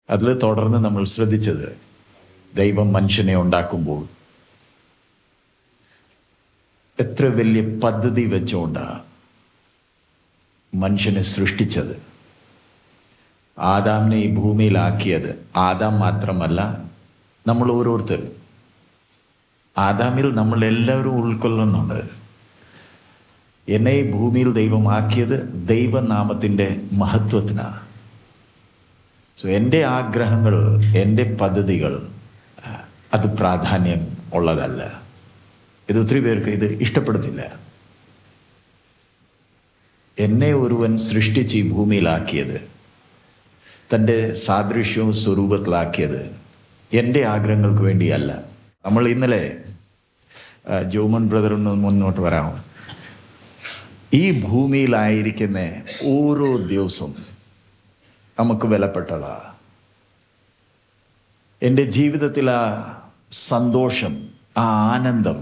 അതിൽ തുടർന്ന് നമ്മൾ ശ്രദ്ധിച്ചത്, ദൈവം മനുഷ്യനെ ഉണ്ടാക്കുമ്പോൾ എത്ര വലിയ പദ്ധതി വെച്ചുകൊണ്ടാണ് മനുഷ്യനെ സൃഷ്ടിച്ചത്. ആദാമിനെ ഈ ഭൂമിയിലാക്കിയത് ആദാം മാത്രമല്ല, നമ്മൾ ഓരോരുത്തരും. ആദാമിൽ നമ്മൾ എല്ലാവരും ഉൾക്കൊള്ളുന്നുണ്ട്. എന്നെ ഈ ഭൂമിയിൽ ദൈവം ആക്കിയത് ദൈവനാമത്തിൻ്റെ മഹത്വത്തിനാണ്. സോ എൻ്റെ ആഗ്രഹങ്ങൾ, എൻ്റെ പദ്ധതികൾ അത് പ്രാധാന്യം ഉള്ളതല്ല. ഇത് ഒത്തിരി പേർക്ക് ഇത് ഇഷ്ടപ്പെടുന്നില്ല. എന്നെ ഒരുവൻ സൃഷ്ടിച്ച് ഈ ഭൂമിയിലാക്കിയത്, തൻ്റെ സാദൃശ്യവും സ്വരൂപത്തിലാക്കിയത് എൻ്റെ ആഗ്രഹങ്ങൾക്ക് വേണ്ടിയല്ല. നമ്മൾ ഇന്നലെ ജോമൻ ബ്രദറിന് മുന്നോട്ട് വരാമോ? ഈ ഭൂമിയിലായിരിക്കുന്ന ഓരോ ദിവസവും നമുക്ക് വിലപ്പെട്ടതാ. എൻ്റെ ജീവിതത്തിൽ ആ സന്തോഷം, ആ ആനന്ദം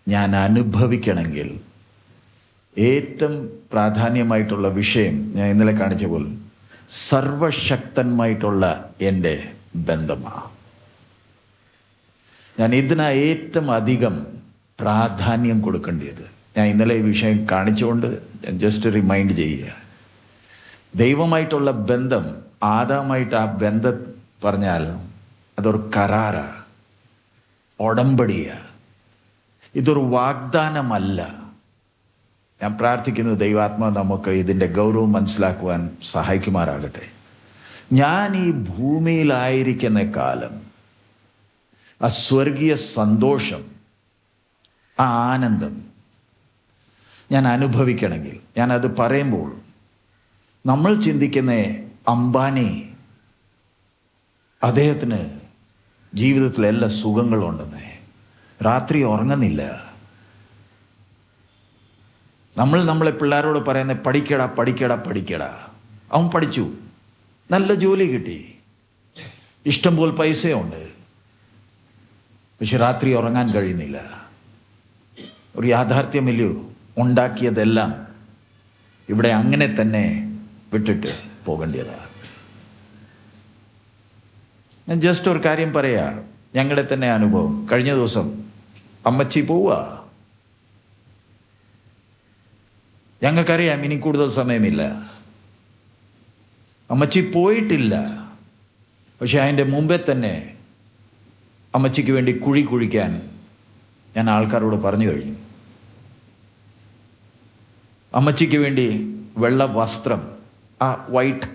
ഞാൻ അനുഭവിക്കണമെങ്കിൽ ഏറ്റവും പ്രാധാന്യമായിട്ടുള്ള വിഷയം ഞാൻ ഇന്നലെ കാണിച്ച പോലെ സർവശക്തന്മായിട്ടുള്ള എൻ്റെ ബന്ധമാണ്. ഞാൻ ഇതിനാ ഏറ്റവും അധികം പ്രാധാന്യം കൊടുക്കേണ്ടത്. ഞാൻ ഇന്നലെ ഈ വിഷയം കാണിച്ചുകൊണ്ട് ജസ്റ്റ് റിമൈൻഡ് ചെയ്യുക. ദൈവമായിട്ടുള്ള ബന്ധം, ആദാമായിട്ട് ആ ബന്ധം പറഞ്ഞാൽ അതൊരു കരാറാ, ഉടമ്പടിയാ. ഇതൊരു വാഗ്ദാനമല്ല. ഞാൻ പ്രാർത്ഥിക്കുന്നത് ദൈവാത്മാവ് നമുക്ക് ഇതിൻ്റെ ഗൗരവം മനസ്സിലാക്കുവാൻ സഹായിക്കുമാറാകട്ടെ. ഞാൻ ഈ ഭൂമിയിലായിരിക്കുന്ന കാലം ആ സ്വർഗീയ സന്തോഷം, ആ ആനന്ദം ഞാൻ അനുഭവിക്കണമെങ്കിൽ, ഞാനത് പറയുമ്പോൾ നമ്മൾ ചിന്തിക്കുന്ന അംബാനി, അദ്ദേഹത്തിന് ജീവിതത്തിൽ എല്ലാ സുഖങ്ങളും ഉണ്ടെന്നേ, രാത്രി ഉറങ്ങുന്നില്ല. നമ്മളെ പിള്ളേരോട് പറയുന്നത് പഠിക്കടാ പഠിക്കടാ പഠിക്കടാ. അവൻ പഠിച്ചു, നല്ല ജോലി കിട്ടി, ഇഷ്ടംപോലെ പൈസയുണ്ട്, പക്ഷെ രാത്രി ഉറങ്ങാൻ കഴിയുന്നില്ല. ഒരു യാഥാർത്ഥ്യമില്ലയോ? ഉണ്ടാക്കിയതെല്ലാം ഇവിടെ അങ്ങനെ തന്നെ വിട്ടിട്ട് പോകേണ്ടതാണ്. ഞാൻ ജസ്റ്റ് ഒരു കാര്യം പറയാ, ഞങ്ങളുടെ തന്നെ അനുഭവം. കഴിഞ്ഞ ദിവസം അമ്മച്ചി പോവുക, ഞങ്ങൾക്കറിയാം ഇനി കൂടുതൽ സമയമില്ല. അമ്മച്ചി പോയിട്ടില്ല, പക്ഷെ അതിൻ്റെ മുമ്പേ തന്നെ അമ്മച്ചിക്ക് വേണ്ടി കുഴി കുഴിക്കാൻ ഞാൻ ആൾക്കാരോട് പറഞ്ഞു കഴിഞ്ഞു. അമ്മച്ചിക്ക് വേണ്ടി വെള്ള വസ്ത്രം, ആ വൈറ്റ്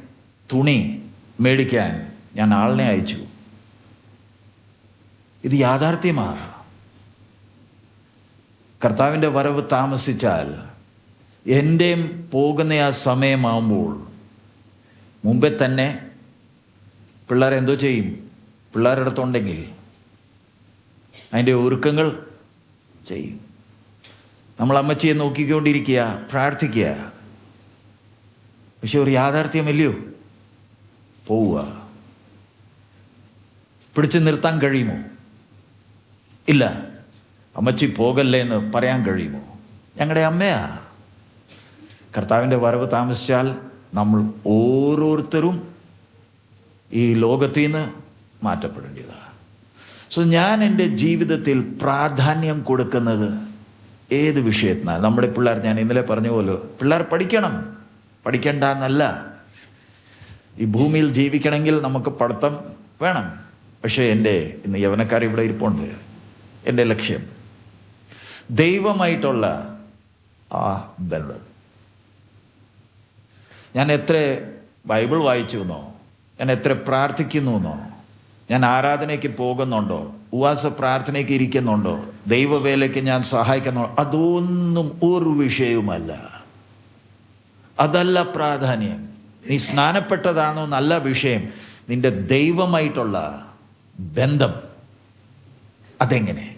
തുണി മേടിക്കാൻ ഞാൻ ആളിനെ അയച്ചു. ഇത് യാഥാർത്ഥ്യമാണ്. കർത്താവിൻ്റെ വരവ് താമസിച്ചാൽ, എൻ്റെയും പോകുന്ന ആ സമയമാകുമ്പോൾ മുമ്പേ തന്നെ പിള്ളേരെന്തോ ചെയ്യും? പിള്ളേരുടെ അടുത്തുണ്ടെങ്കിൽ അതിൻ്റെ ഒരുക്കങ്ങൾ ചെയ്യും. നമ്മൾ അമ്മച്ചിയെ നോക്കിക്കൊണ്ടിരിക്കുക, പ്രാർത്ഥിക്കുക. പക്ഷെ ഒരു യാഥാർത്ഥ്യമല്ലയോ? പോവുക. പിടിച്ചു നിർത്താൻ കഴിയുമോ? ഇല്ല. അമ്മച്ചി പോകല്ലേ എന്ന് പറയാൻ കഴിയുമോ? ഞങ്ങളുടെ അമ്മയാ. കർത്താവിൻ്റെ വരവ് താമസിച്ചാൽ നമ്മൾ ഓരോരുത്തരും ഈ ലോകത്തിൽ നിന്ന് മാറ്റപ്പെടേണ്ടതാണ്. സോ ഞാൻ എൻ്റെ ജീവിതത്തിൽ പ്രാധാന്യം കൊടുക്കുന്നത് ഏത് വിഷയത്തിനാണ്? നമ്മുടെ പിള്ളേർ, ഞാൻ ഇന്നലെ പറഞ്ഞ പോലെ, പിള്ളേർ പഠിക്കണം, പഠിക്കണ്ട എന്നല്ല. ഈ ഭൂമിയിൽ ജീവിക്കണമെങ്കിൽ നമുക്ക് പഠിത്തം വേണം. പക്ഷേ എൻ്റെ ഇന്ന് യൗവനക്കാർ ഇവിടെ ഇരിപ്പുണ്ട്. എൻ്റെ ലക്ഷ്യം ദൈവമായിട്ടുള്ള ആ ബന്ധം. ഞാൻ എത്ര ബൈബിൾ വായിച്ചു എന്നോ, ഞാൻ എത്ര പ്രാർത്ഥിക്കുന്നു എന്നോ, ഞാൻ ആരാധനയ്ക്ക് പോകുന്നുണ്ടോ, ഉപവാസ പ്രാർത്ഥനയ്ക്ക് ഇരിക്കുന്നുണ്ടോ, ദൈവവേലയ്ക്ക് ഞാൻ സഹായിക്കുന്നു, അതൊന്നും ഒരു വിഷയവുമല്ല. അതല്ല പ്രാധാന്യം. നീ സ്നാനപ്പെട്ടതാണോ നല്ല വിഷയം. നിന്റെ ദൈവമായിട്ടുള്ള ബന്ധം അതെങ്ങനെ?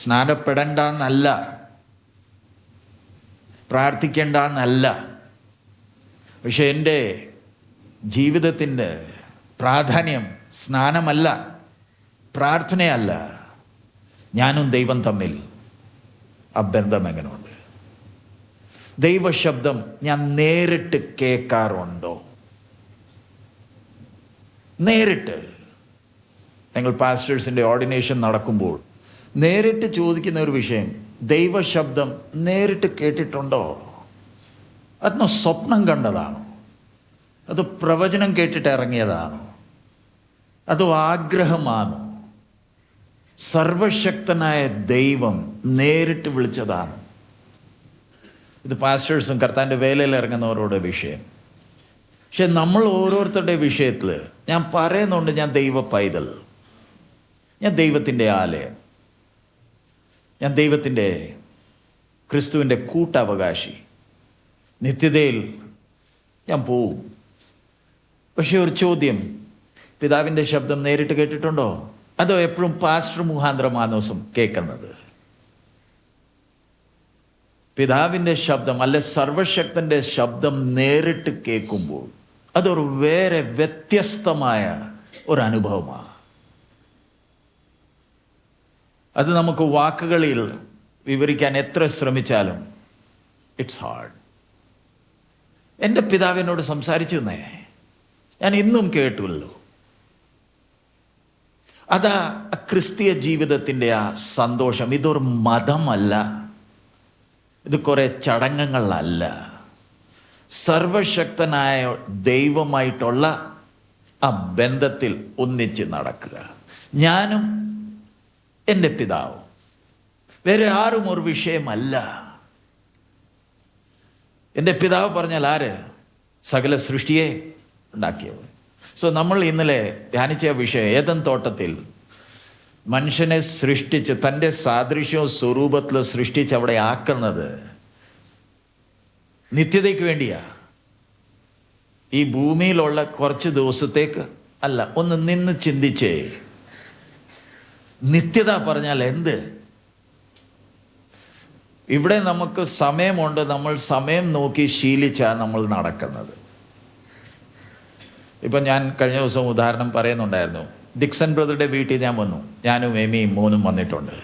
സ്നാനപ്പെടണ്ട എന്നല്ല, പ്രാർത്ഥിക്കേണ്ട എന്നല്ല. പക്ഷെ എൻ്റെ ജീവിതത്തിൻ്റെ പ്രാധാന്യം സ്നാനമല്ല, പ്രാർത്ഥനയല്ല. ഞാനും ദൈവം തമ്മിൽ ആ ബന്ധം എങ്ങനെയുണ്ട്? ദൈവശബ്ദം ഞാൻ നേരിട്ട് കേൾക്കാറുണ്ടോ? നേരിട്ട് നിങ്ങൾ പാസ്റ്റേഴ്സിൻ്റെ ഓർഡിനേഷൻ നടക്കുമ്പോൾ നേരിട്ട് ചോദിക്കുന്ന ഒരു വിഷയം, ദൈവശബ്ദം നേരിട്ട് കേട്ടിട്ടുണ്ടോ? അതോ സ്വപ്നം കണ്ടതാണോ? അത് പ്രവചനം കേട്ടിട്ട് ഇറങ്ങിയതാണോ? അതോ ആഗ്രഹമാണോ? സർവശക്തനായ ദൈവം നേരിട്ട് വിളിച്ചതാണ്. ഇത് പാസ്റ്റേഴ്സും കർത്താവിൻ്റെ വേലയിൽ ഇറങ്ങുന്നവരുടെ വിഷയം. പക്ഷെ നമ്മൾ ഓരോരുത്തരുടെ വിഷയത്തിൽ ഞാൻ പറയുന്നുണ്ട്, ഞാൻ ദൈവ പൈതൽ, ഞാൻ ദൈവത്തിൻ്റെ ആലയം, ഞാൻ ദൈവത്തിൻ്റെ ക്രിസ്തുവിൻ്റെ കൂട്ടവകാശി, നിത്യതയിൽ ഞാൻ പോവും. പക്ഷെ ഒരു ചോദ്യം, പിതാവിൻ്റെ ശബ്ദം നേരിട്ട് കേട്ടിട്ടുണ്ടോ? അതോ എപ്പോഴും പാസ്റ്റർ മുഖാന്തരമാണോ കേൾക്കുന്നത്? പിതാവിൻ്റെ ശബ്ദം അല്ലെ സർവശക്തൻ്റെ ശബ്ദം നേരിട്ട് കേൾക്കുമ്പോൾ അതൊരു വേറെ വ്യത്യസ്തമായ ഒരു അനുഭവമാണ്. അത് നമുക്ക് വാക്കുകളിൽ വിവരിക്കാൻ എത്ര ശ്രമിച്ചാലും ഇറ്റ്സ് ഹാർഡ്. എൻ്റെ പിതാവിനോട് സംസാരിച്ചു എന്നേ ഞാൻ ഇന്നും കേട്ടുവല്ലോ. അതാ ക്രിസ്തീയ ജീവിതത്തിൻ്റെ ആ സന്തോഷം. ഇതൊരു മതമല്ല, ഇത് കുറേ ചടങ്ങുകളല്ല. സർവശക്തനായ ദൈവമായിട്ടുള്ള ആ ബന്ധത്തിൽ ഒന്നിച്ച് നടക്കുക. ഞാനും എൻ്റെ പിതാവും, വേറെ ആരും ഒരു വിഷയമല്ല. എൻ്റെ പിതാവ് പറഞ്ഞാൽ ആര്? സകല സൃഷ്ടിയെ ഉണ്ടാക്കിയവൻ. സോ നമ്മൾ ഇന്നലെ ധ്യാനിച്ച വിഷയം, ഏദൻ തോട്ടത്തിൽ മനുഷ്യനെ സൃഷ്ടിച്ച് തൻ്റെ സാദൃശ്യവും സ്വരൂപത്തിൽ സൃഷ്ടിച്ച് അവിടെ ആക്കുന്നത് നിത്യതയ്ക്ക് വേണ്ടിയാ. ഈ ഭൂമിയിലുള്ള കുറച്ച് ദിവസത്തേക്ക് അല്ല. ഒന്ന് നിന്ന് ചിന്തിച്ചേ, നിത്യത പറഞ്ഞാൽ എന്ത്? ഇവിടെ നമുക്ക് സമയമുണ്ട്, നമ്മൾ സമയം നോക്കി ശീലിച്ചാണ് നമ്മൾ നടക്കുന്നത്. ഇപ്പം ഞാൻ കഴിഞ്ഞ ദിവസം ഉദാഹരണം പറയുന്നുണ്ടായിരുന്നു. ഡിക്സൺ ബ്രദറുടെ വീട്ടിൽ ഞാൻ വന്നു, ഞാനും എമിയും മോനും വന്നിട്ടുണ്ട്.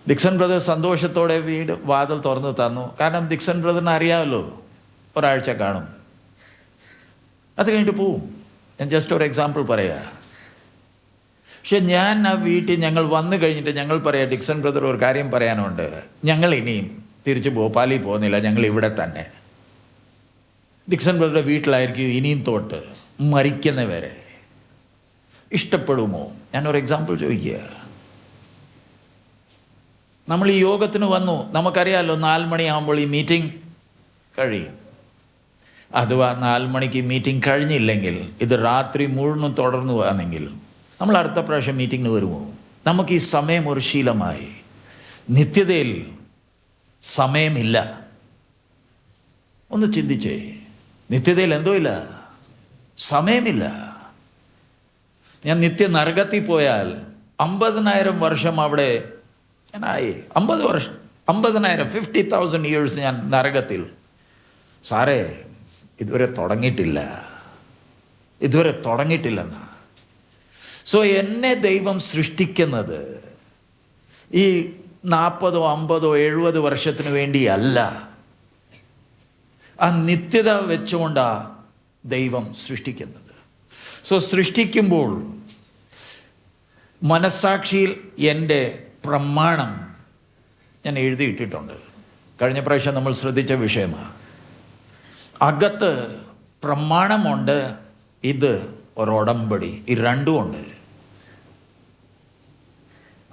ഡിക്സൺ ബ്രദർ സന്തോഷത്തോടെ വീട് വാതിൽ തുറന്നു തന്നു. കാരണം ഡിക്സൺ ബ്രദറിനെ അറിയാമല്ലോ, ഒരാഴ്ച കാണും, അത് കഴിഞ്ഞിട്ട് പോവും. ഞാൻ ജസ്റ്റ് ഒരു എക്സാമ്പിൾ പറയാം. പക്ഷെ ഞാൻ ആ വീട്ടിൽ ഞങ്ങൾ വന്നു കഴിഞ്ഞിട്ട് ഞങ്ങൾ പറയാം, ഡിക്സൺ ബ്രദർ ഒരു കാര്യം പറയാനുണ്ട്, ഞങ്ങൾ ഇനിയും തിരിച്ച് ഭോപ്പാലിൽ പോകുന്നില്ല, ഞങ്ങൾ ഇവിടെ തന്നെ. ഡിക്സൺ ബ്രദറുടെ വീട്ടിലായിരിക്കും ഇനിയും തൊട്ട് മരിക്കുന്നവരെ. ഇഷ്ടപ്പെടുമോ? ഞാനൊരു എക്സാമ്പിൾ ചോദിക്കുക. നമ്മൾ ഈ യോഗത്തിന് വന്നു, നമുക്കറിയാമല്ലോ 4 മണിയാകുമ്പോൾ ഈ മീറ്റിംഗ് കഴിയും. അഥവാ 4 മണിക്ക് മീറ്റിംഗ് കഴിഞ്ഞില്ലെങ്കിൽ, ഇത് രാത്രി മുഴുവനും തുടർന്നു വന്നെങ്കിൽ നമ്മൾ അടുത്ത പ്രാവശ്യം മീറ്റിങ്ങിന് വരുമോ? നമുക്ക് ഈ സമയം ഒരു ശീലമായി. നിത്യതയിൽ സമയമില്ല. ഒന്ന് ചിന്തിച്ചേ, നിത്യതയിൽ എന്തോ ഇല്ല, സമയമില്ല. ഞാൻ നിത്യ നരകത്തിൽ പോയാൽ 50,000 വർഷം അവിടെ ഞാനായി. 50 വർഷം, 50,000, 50,000 ഇയേഴ്സ് ഞാൻ നരകത്തിൽ. സാറേ, ഇതുവരെ തുടങ്ങിയിട്ടില്ലെന്നാ. സോ എന്നെ ദൈവം സൃഷ്ടിക്കുന്നത് ഈ 40, 50, 70 വർഷത്തിന് വേണ്ടിയല്ല. ആ നിത്യത വെച്ചുകൊണ്ടാണ് ദൈവം സൃഷ്ടിക്കുന്നത്. സോ സൃഷ്ടിക്കുമ്പോൾ മനസ്സാക്ഷിയിൽ എൻ്റെ പ്രമാണം ഞാൻ എഴുതിയിട്ടിട്ടുണ്ട്. കഴിഞ്ഞ പ്രാവശ്യം നമ്മൾ ശ്രദ്ധിച്ച വിഷയമാണ്. അകത്ത് പ്രമാണമുണ്ട്, ഇത് ഒരു ഉടമ്പടി, ഈ രണ്ടുമുണ്ട്.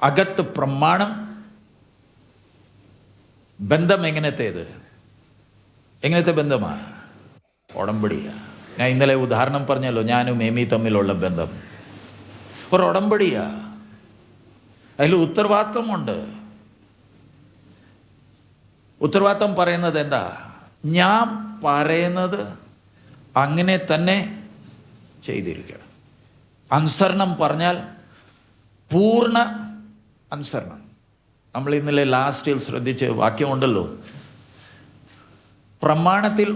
അകത്ത് പ്രമാണം, ബന്ധം എങ്ങനത്തെ ബന്ധമാണ്? ഉടമ്പടിയാണ്. ഞാൻ ഇന്നലെ ഉദാഹരണം പറഞ്ഞല്ലോ, ഞാനും എമി തമ്മിലുള്ള ബന്ധം ഒരു ഉടമ്പടിയാണ്. അതിൽ ഉത്തരവാദിത്വമുണ്ട്. ഉത്തരവാദിത്വം പറയുന്നത് എന്താ? ഞാൻ പറയുന്നത് അങ്ങനെ തന്നെ ചെയ്തിരിക്കണം. അനുസരണം പറഞ്ഞാൽ പൂർണ്ണ അനുസരണം. നമ്മൾ ഇന്നലെ ലാസ്റ്റിൽ ശ്രദ്ധിച്ച് വാക്യമുണ്ടല്ലോ, പ്രമാണത്തിൽ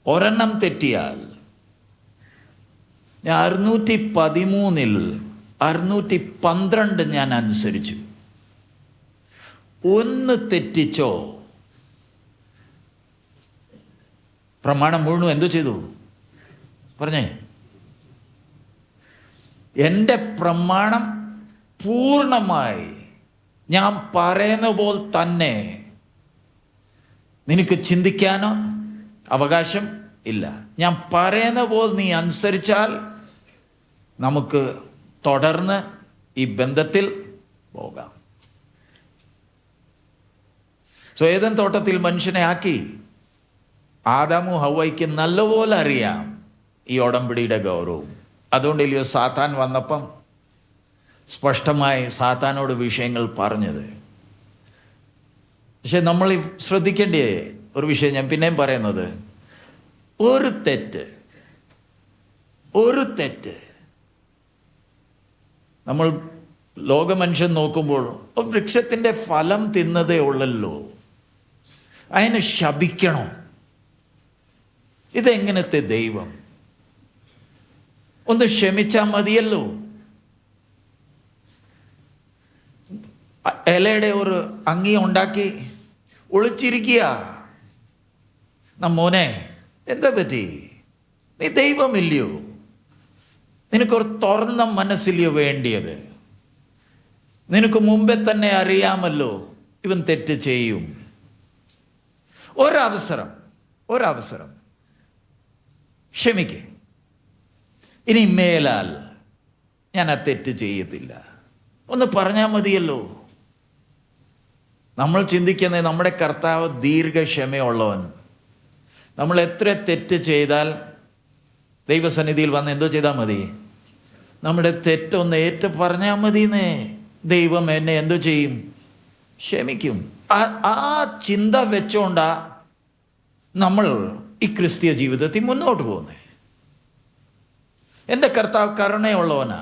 ഒരെണ്ണം തെറ്റിയാൽ, ഞാൻ 613-ൽ 612 ഞാൻ അനുസരിച്ചു. ഒന്ന് തെറ്റിച്ചോ, പ്രമാണം മുഴുവൻ എന്തോ ചെയ്തു? പറഞ്ഞേ, എൻ്റെ പ്രമാണം പൂർണ്ണമായി ഞാൻ പറയുന്ന പോലെ തന്നെ നിനക്ക് ചിന്തിക്കാനോ അവകാശം ഇല്ല. ഞാൻ പറയുന്ന പോലെ നീ അനുസരിച്ചാൽ നമുക്ക് തുടർന്ന് ഈ ബന്ധത്തിൽ പോകാം. ഏദൻ തോട്ടത്തിൽ മനുഷ്യനെ ആക്കി. ആദാമും ഹവ്വയ്ക്ക് നല്ലപോലെ അറിയാം ഈ ഉടമ്പടിയുടെ ഗൗരവം. അതുകൊണ്ടില്ലയോ സാത്താൻ വന്നപ്പം സ്പഷ്ടമായി സാത്താനോട് വിഷയങ്ങൾ പറഞ്ഞത്. പക്ഷെ നമ്മൾ ശ്രദ്ധിക്കേണ്ട ഒരു വിഷയം ഞാൻ പിന്നെയും പറയുന്നത്, ഒരു തെറ്റ് നമ്മൾ ലോകമനുഷ്യൻ നോക്കുമ്പോൾ വൃക്ഷത്തിൻ്റെ ഫലം തിന്നതേ ഉള്ളല്ലോ, അതിനെ ശപിക്കണോ? ഇതെങ്ങനത്തെ ദൈവം? ഒന്ന് ക്ഷമിച്ചാൽ മതിയല്ലോ. ഇലയുടെ ഒരു അങ്ങി ഉണ്ടാക്കി ഒളിച്ചിരിക്കുക. മോനെ, എന്താ പറ്റി? നീ ദൈവമില്ലയോ? നിനക്കൊരു തുറന്ന മനസ്സില്ലയോ വേണ്ടിയത്? നിനക്ക് മുമ്പേ തന്നെ അറിയാമല്ലോ ഇവൻ തെറ്റ് ചെയ്യും. ഒരവസരം ക്ഷമിക്ക്. ഇനി മേലാൽ ഞാൻ ആ തെറ്റ് ചെയ്യത്തില്ല. ഒന്ന് പറഞ്ഞാൽ മതിയല്ലോ. നമ്മൾ ചിന്തിക്കുന്നത് നമ്മുടെ കർത്താവ് ദീർഘക്ഷമയുള്ളവൻ. നമ്മൾ എത്ര തെറ്റ് ചെയ്താൽ ദൈവസന്നിധിയിൽ വന്ന് എന്തോ ചെയ്താൽ മതി, നമ്മുടെ തെറ്റൊന്ന് ഏറ്റു പറഞ്ഞാൽ മതിയെന്നേ. ദൈവം എന്നെ എന്തോ ചെയ്യും? ക്ഷമിക്കും. ആ ചിന്ത വെച്ചോണ്ടാ നമ്മൾ ഈ ക്രിസ്തീയ ജീവിതത്തിൽ മുന്നോട്ട് പോകുന്നത്. എൻ്റെ കർത്താവ് കരുണയുള്ളവനാ.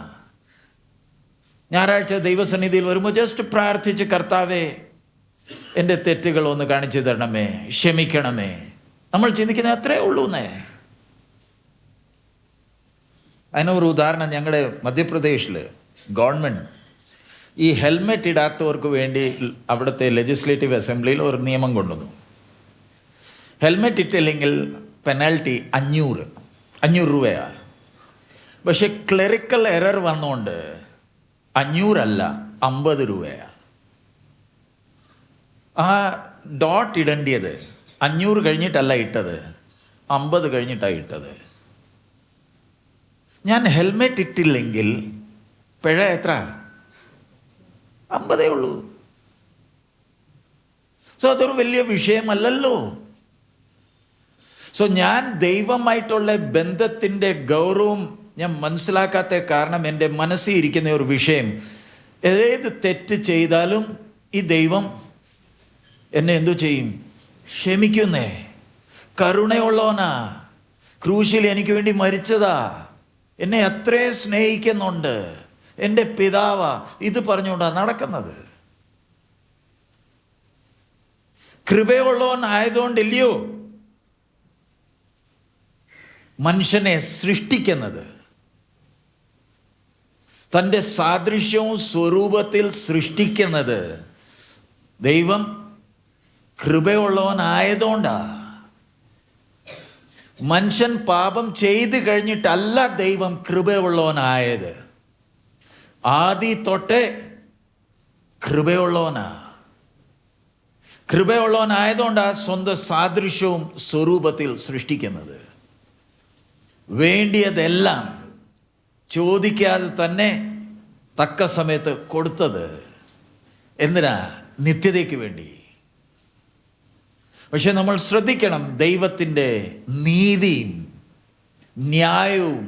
ഞായറാഴ്ച ദൈവസന്നിധിയിൽ വരുമ്പോൾ ജസ്റ്റ് പ്രാർത്ഥിച്ച്, കർത്താവേ എൻ്റെ തെറ്റുകൾ ഒന്ന് കാണിച്ചു തരണമേ, ക്ഷമിക്കണമേ. നമ്മൾ ചിന്തിക്കുന്നത് അത്രേ ഉള്ളൂന്നേ. അതിനൊരു ഉദാഹരണം, ഞങ്ങളുടെ മധ്യപ്രദേശിൽ ഗവൺമെൻറ് ഈ ഹെൽമെറ്റ് ഇടാത്തവർക്ക് വേണ്ടി അവിടുത്തെ ലെജിസ്ലേറ്റീവ് അസംബ്ലിയിൽ ഒരു നിയമം കൊണ്ടുവന്നു. ഹെൽമെറ്റ് ഇട്ടില്ലെങ്കിൽ പെനാൽറ്റി 500 രൂപയാണ്. പക്ഷെ ക്ലറിക്കൽ എറർ വന്നുകൊണ്ട് 500 അല്ല 50 രൂപയാണ്. ആ ഡോട്ട് ഇടേണ്ടിയത് 500 കഴിഞ്ഞിട്ടല്ല ഇട്ടത്, 50 കഴിഞ്ഞിട്ടാണ് ഇട്ടത്. ഞാൻ ഹെൽമെറ്റ് ഇട്ടില്ലെങ്കിൽ പിഴ എത്ര? 50 ഉള്ളൂ. അതൊരു വലിയ വിഷയമല്ലല്ലോ. ഞാൻ ദൈവമായിട്ടുള്ള ബന്ധത്തിൻ്റെ ഗൗരവം ഞാൻ മനസ്സിലാക്കാത്ത കാരണം എൻ്റെ മനസ്സിൽ ഇരിക്കുന്ന ഒരു വിഷയം, ഏത് തെറ്റ് ചെയ്താലും ഈ ദൈവം എന്നെ എന്തോ ചെയ്യും? ക്ഷമിക്കുന്നേ. കരുണയുള്ളവനാ. ക്രൂശിൽ എനിക്ക് വേണ്ടി മരിച്ചതാ. എന്നെ അത്രയും സ്നേഹിക്കുന്നുണ്ട്. എൻ്റെ പിതാവാ. ഇത് പറഞ്ഞുകൊണ്ടാണ് നടക്കുന്നത്. കൃപയുള്ളവൻ ആയതുകൊണ്ടില്ലയോ മനുഷ്യനെ സൃഷ്ടിക്കുന്നത്. തൻ്റെ സാദൃശ്യവും സ്വരൂപത്തിൽ സൃഷ്ടിക്കുന്നത് ദൈവം കൃപയുള്ളവനായതുകൊണ്ടാ. മനുഷ്യൻ പാപം ചെയ്ത് കഴിഞ്ഞിട്ടല്ല ദൈവം കൃപയുള്ളവനായത്. ആദി തൊട്ടേ കൃപയുള്ളവനായതുകൊണ്ടാണ് സ്വന്തം സാദൃശ്യവും സ്വരൂപത്തിൽ സൃഷ്ടിക്കുന്നത്. വേണ്ടിയതെല്ലാം ചോദിക്കാതെ തന്നെ തക്ക സമയത്ത് കൊടുത്തത്. എന്തിനാ? നിത്യതയ്ക്ക് വേണ്ടി. പക്ഷെ നമ്മൾ ശ്രദ്ധിക്കണം, ദൈവത്തിൻ്റെ നീതിയും ന്യായവും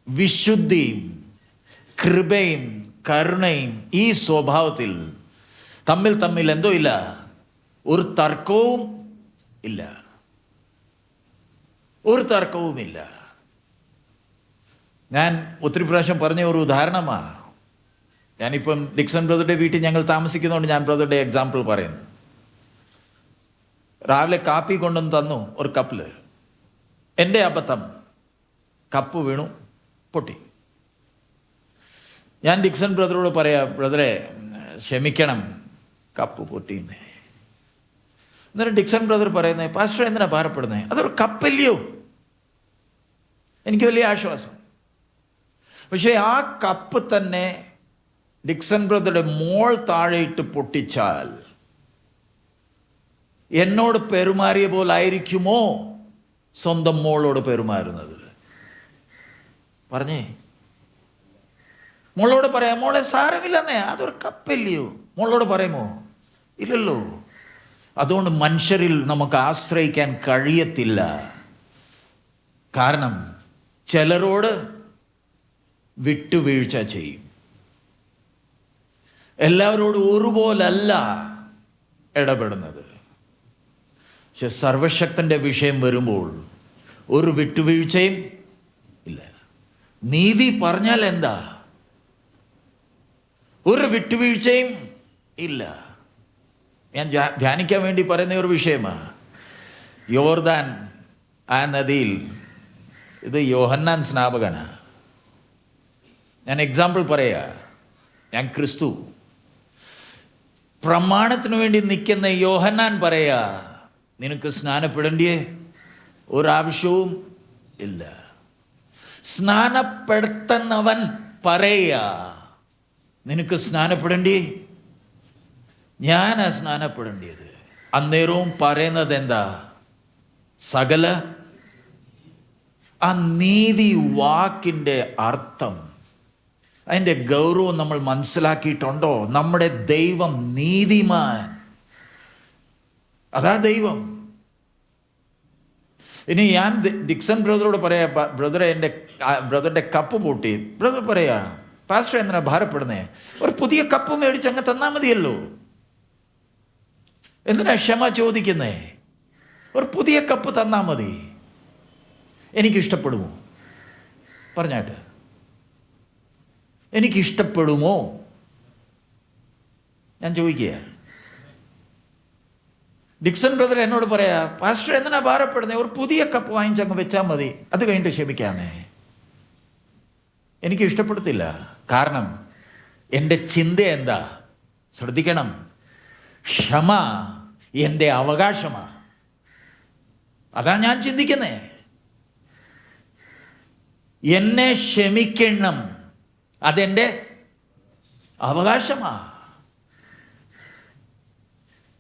വിശുദ്ധിയും കൃപയും കരുണയും ഈ സ്വഭാവത്തിൽ തമ്മിൽ എന്തോ ഇല്ല, ഒരു തർക്കവും ഇല്ല. ഞാൻ ഒത്തിരി പ്രാവശ്യം പറഞ്ഞ ഒരു ഉദാഹരണമാണ്. ഞാനിപ്പം ഡിക്സൺ ബ്രദറുടെ വീട്ടിൽ ഞങ്ങൾ താമസിക്കുന്നതുകൊണ്ട് ഞാൻ ബ്രദറുടെ എക്സാമ്പിൾ പറയുന്നു. രാവിലെ കാപ്പി കൊണ്ടുവന്ന് തന്നു ഒരു കപ്പിൽ. എൻ്റെ അബദ്ധം, കപ്പ് വീണു, പൊട്ടി. ഞാൻ ഡിക്സൺ ബ്രദറോട് പറയാം, ബ്രദറെ ക്ഷമിക്കണം, കപ്പ് പൊട്ടിയെന്നേ. എന്നിട്ട് ഡിക്സൺ ബ്രദർ പറയുന്നത്, പാസ്റ്റർ എന്തിനാ ഭാരപ്പെടുന്നത്? അതൊരു കപ്പല്ലയോ? എനിക്ക് വലിയ ആശ്വാസം. പക്ഷേ ആ കപ്പ് തന്നെ ഡിക്സൺ ബ്രദറുടെ മോൾ താഴെയിട്ട് പൊട്ടിച്ചാൽ എന്നോട് പെരുമാറിയ പോലായിരിക്കുമോ സ്വന്തം മോളോട് പെരുമാറുന്നത്? പറഞ്ഞേ. മോളോട് പറയാം, മോളെ സാരമില്ലെന്നേ, അതൊരു കപ്പല്ലയോ? മോളോട് പറയുമോ? ഇല്ലല്ലോ. അതുകൊണ്ട് മനുഷ്യരിൽ നമുക്ക് ആശ്രയിക്കാൻ കഴിയത്തില്ല. കാരണം ചിലരോട് വിട്ടുവീഴ്ച ചെയ്യും. എല്ലാവരോടും ഒരുപോലല്ല ഇടപെടുന്നത്. പക്ഷെ സർവശക്തൻ്റെ വിഷയം വരുമ്പോൾ ഒരു വിട്ടുവീഴ്ചയും ഇല്ല. നീതി പറഞ്ഞാൽ എന്താ? ഒരു വിട്ടുവീഴ്ചയും ഇല്ല. ഞാൻ ധ്യാനിക്കാൻ വേണ്ടി പറയുന്ന ഒരു വിഷയമാണ്. യോർദാൻ ആ നദിയിൽ, ഇത് യോഹന്നാൻ സ്നാപകനാണ്. ഞാൻ എക്സാമ്പിൾ പറയാ. ഞാൻ ക്രിസ്തു. പ്രമാണത്തിന് വേണ്ടി നിൽക്കുന്ന യോഹന്നാൻ പറയാ, നിനക്ക് സ്നാനപ്പെടേണ്ടിയേ ഒരാവശ്യവും ഇല്ല. സ്നാനപ്പെടുത്തുന്നവൻ പറയാ, നിനക്ക് സ്നാനപ്പെടേണ്ടി, ഞാനാ സ്നാനപ്പെടേണ്ടിയത്. അന്നേരവും പറയുന്നത് എന്താ? സകല ആ നീതി വാക്കിൻ്റെ അർത്ഥം, അതിൻ്റെ ഗൗരവം നമ്മൾ മനസ്സിലാക്കിയിട്ടുണ്ടോ? നമ്മുടെ ദൈവം നീതിമാൻ. അതാ ദൈവം. ഇനി ഞാൻ ഡിക്സൺ ബ്രദറോട് പറയാ, ബ്രദറെ എൻ്റെ ബ്രദറിൻ്റെ കപ്പ് പൊട്ടി. ബ്രദർ പറയാ, പാസ്റ്റർ എന്തിനാ ഭാരപ്പെടുന്നേ? ഒരു പുതിയ കപ്പ് മേടിച്ച് അങ്ങ് തന്നാൽ മതിയല്ലോ. എന്തിനാ ക്ഷമ ചോദിക്കുന്നേ? ഒരു പുതിയ കപ്പ് തന്നാൽ മതി. എനിക്കിഷ്ടപ്പെടുമോ? പറഞ്ഞാട്ട്, എനിക്കിഷ്ടപ്പെടുമോ? ഞാൻ ചോദിക്കുക. ഡിക്സൺ ബ്രദർ എന്നോട് പറയാ, പാസ്റ്റർ എന്തിനാ ഭാരപ്പെടുന്നേ? ഒരു പുതിയ കപ്പ് വാങ്ങിച്ചങ്ങ് വെച്ചാൽ മതി, അത് കഴിഞ്ഞിട്ട് ക്ഷമിക്കാന്നേ. എനിക്ക് ഇഷ്ടപ്പെടത്തില്ല. കാരണം എൻ്റെ ചിന്ത എന്താ? ശ്രദ്ധിക്കണം, ക്ഷമ എൻ്റെ അവകാശമാണ്. അതാ ഞാൻ ചിന്തിക്കുന്നേ. എന്നെ ക്ഷമിക്കണം, അതെൻ്റെ അവകാശമാണ്.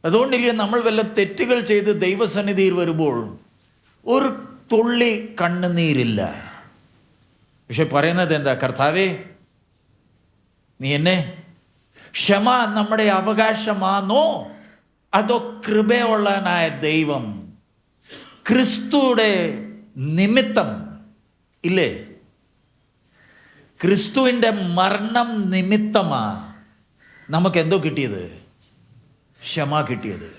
അതുകൊണ്ടില്ലേ നമ്മൾ വല്ല തെറ്റുകൾ ചെയ്ത് ദൈവസന്നിധിയിൽ വരുമ്പോൾ ഒരു തുള്ളി കണ്ണുനീരില്ല. പക്ഷെ പറയുന്നത് എന്താ? കർത്താവേ, നീ എന്നെ ക്ഷമ നമ്മുടെ അവകാശമാണോ അതോ കൃപയുള്ളവനായ ദൈവം ക്രിസ്തുയുടെ നിമിത്തം ഇല്ലേ? ക്രിസ്തുവിൻ്റെ മരണം നിമിത്തമാ നമുക്ക് എന്തോ കിട്ടിയത്? ക്ഷമ കിട്ടിയത്.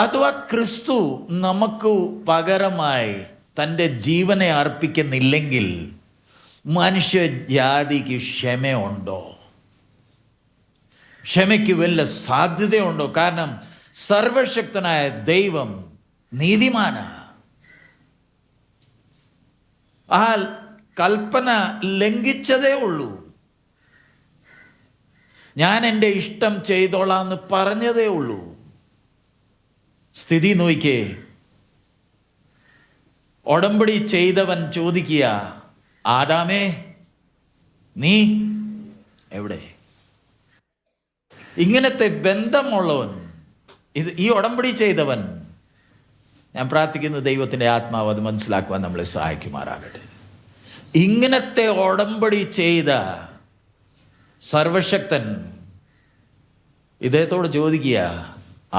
അഥവാ ക്രിസ്തു നമുക്ക് പകരമായി തൻ്റെ ജീവനെ അർപ്പിക്കുന്നില്ലെങ്കിൽ മനുഷ്യജാതിക്ക് ക്ഷമയുണ്ടോ? ക്ഷമയ്ക്ക് വല്ല സാധ്യതയുണ്ടോ? കാരണം സർവശക്തനായ ദൈവം നീതിമാനാ. ആ കൽപ്പന ലംഘിച്ചതേ ഉള്ളൂ. ഞാൻ എൻ്റെ ഇഷ്ടം ചെയ്തോളാം എന്ന് പറഞ്ഞതേ ഉള്ളൂ. സ്ഥിതി നോക്കിക്കേ. ഉടമ്പടി ചെയ്തവൻ ചോദിക്കുക, ആദാമേ നീ എവിടെ? ഇങ്ങനത്തെ ബന്ധമുള്ളവൻ, ഈ ഉടമ്പടി ചെയ്തവൻ, ഞാൻ പ്രാർത്ഥിക്കുന്നു ദൈവത്തിൻ്റെ ആത്മാവ് അത് മനസ്സിലാക്കുവാൻ നമ്മളെ സഹായിക്കുമാറാകട്ടെ. ഇങ്ങനത്തെ ഉടമ്പടി ചെയ്ത സർവശക്തൻ ഇദ്ദേഹത്തോട് ചോദിക്കുക,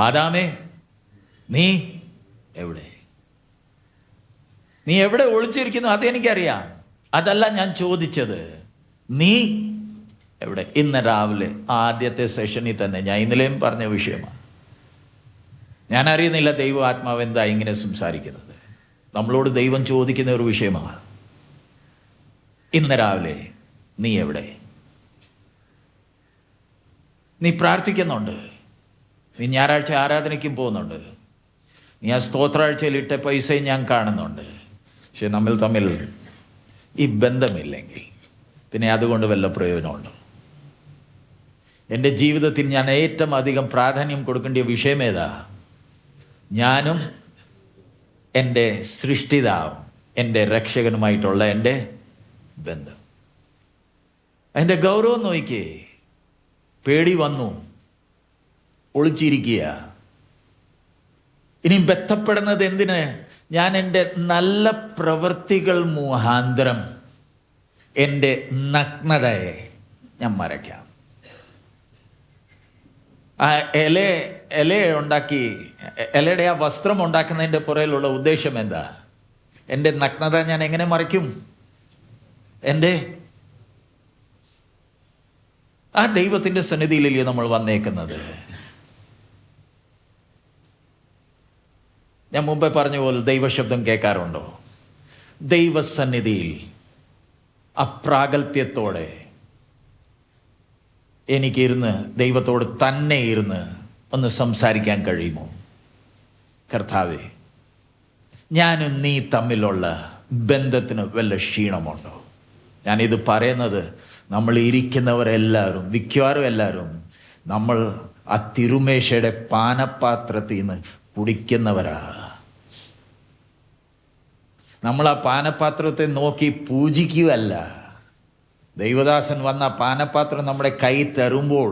ആദാമേ നീ എവിടെ? നീ എവിടെ ഒളിച്ചിരിക്കുന്നു? അതെനിക്കറിയാം. അതല്ല ഞാൻ ചോദിച്ചത്. നീ എവിടെ? ഇന്ന് രാവിലെ ആദ്യത്തെ സെഷനിൽ തന്നെ ഞാൻ ഇന്നലെയും പറഞ്ഞ വിഷയമാണ്. ഞാൻ അറിയുന്നില്ല ദൈവ ആത്മാവ് എന്താ ഇങ്ങനെ സംസാരിക്കുന്നത്. നമ്മളോട് ദൈവം ചോദിക്കുന്ന ഒരു വിഷയമാണ്. ഇന്ന് രാവിലെ നീ എവിടെ? നീ പ്രാർത്ഥിക്കുന്നുണ്ട്, നീ ഞായറാഴ്ച ആരാധനയ്ക്കും പോകുന്നുണ്ട്, നീ ആ സ്തോത്രാഴ്ചയിൽ ഇട്ട പൈസയും ഞാൻ കാണുന്നുണ്ട്. പക്ഷെ നമ്മൾ തമ്മിൽ ഈ ബന്ധമില്ലെങ്കിൽ പിന്നെ അതുകൊണ്ട് വല്ല പ്രയോജനമുണ്ടോ? എൻ്റെ ജീവിതത്തിൽ ഞാൻ ഏറ്റവും അധികം പ്രാധാന്യം കൊടുക്കേണ്ട വിഷയം ഏതാ? ഞാനും എൻ്റെ സൃഷ്ടിതാവും എൻ്റെ രക്ഷകനുമായിട്ടുള്ള എൻ്റെ ബന്ധം. അതിൻ്റെ ഗൗരവം നോക്കിക്കേ. പേടി വന്നു, ഒളിച്ചിരിക്കുക. ഇനി ബന്ധപ്പെടുന്നത് എന്തിന്? ഞാൻ എൻ്റെ നല്ല പ്രവൃത്തികൾ മുഖാന്തരം എൻ്റെ നഗ്നതയെ ഞാൻ മറയ്ക്കാം. ആ ഇല ഉണ്ടാക്കി, ഇലയുടെ ആ വസ്ത്രം ഉണ്ടാക്കുന്നതിൻ്റെ പുറകിലുള്ള ഉദ്ദേശം എന്താ? എൻ്റെ നഗ്നത ഞാൻ എങ്ങനെ മറയ്ക്കും? ആ ദൈവത്തിൻ്റെ സന്നിധിയിലല്ലേ നമ്മൾ വന്നേക്കുന്നത്. ഞാൻ മുമ്പേ പറഞ്ഞ പോലെ ദൈവശബ്ദം കേൾക്കാറുണ്ടോ? ദൈവസന്നിധിയിൽ അപ്രാഗൽഭ്യത്തോടെ എനിക്കിരുന്ന് ദൈവത്തോട് തന്നെ ഇരുന്ന് ഒന്ന് സംസാരിക്കാൻ കഴിയുമോ? കർത്താവേ, ഞാനും നീ തമ്മിലുള്ള ബന്ധത്തിന് വല്ല ക്ഷീണമുണ്ടോ? ഞാനിത് പറയുന്നത് നമ്മൾ ഇരിക്കുന്നവരെല്ലാവരും, മിക്കവാറും എല്ലാവരും നമ്മൾ ആ തിരുമേശയുടെ പാനപാത്രത്തിൽ നിന്ന് കുടിക്കുന്നവരാ. നമ്മൾ ആ പാനപാത്രത്തെ നോക്കി പൂജിക്കുകയല്ല. ദൈവദാസൻ വന്ന പാനപാത്രം നമ്മുടെ കൈ തരുമ്പോൾ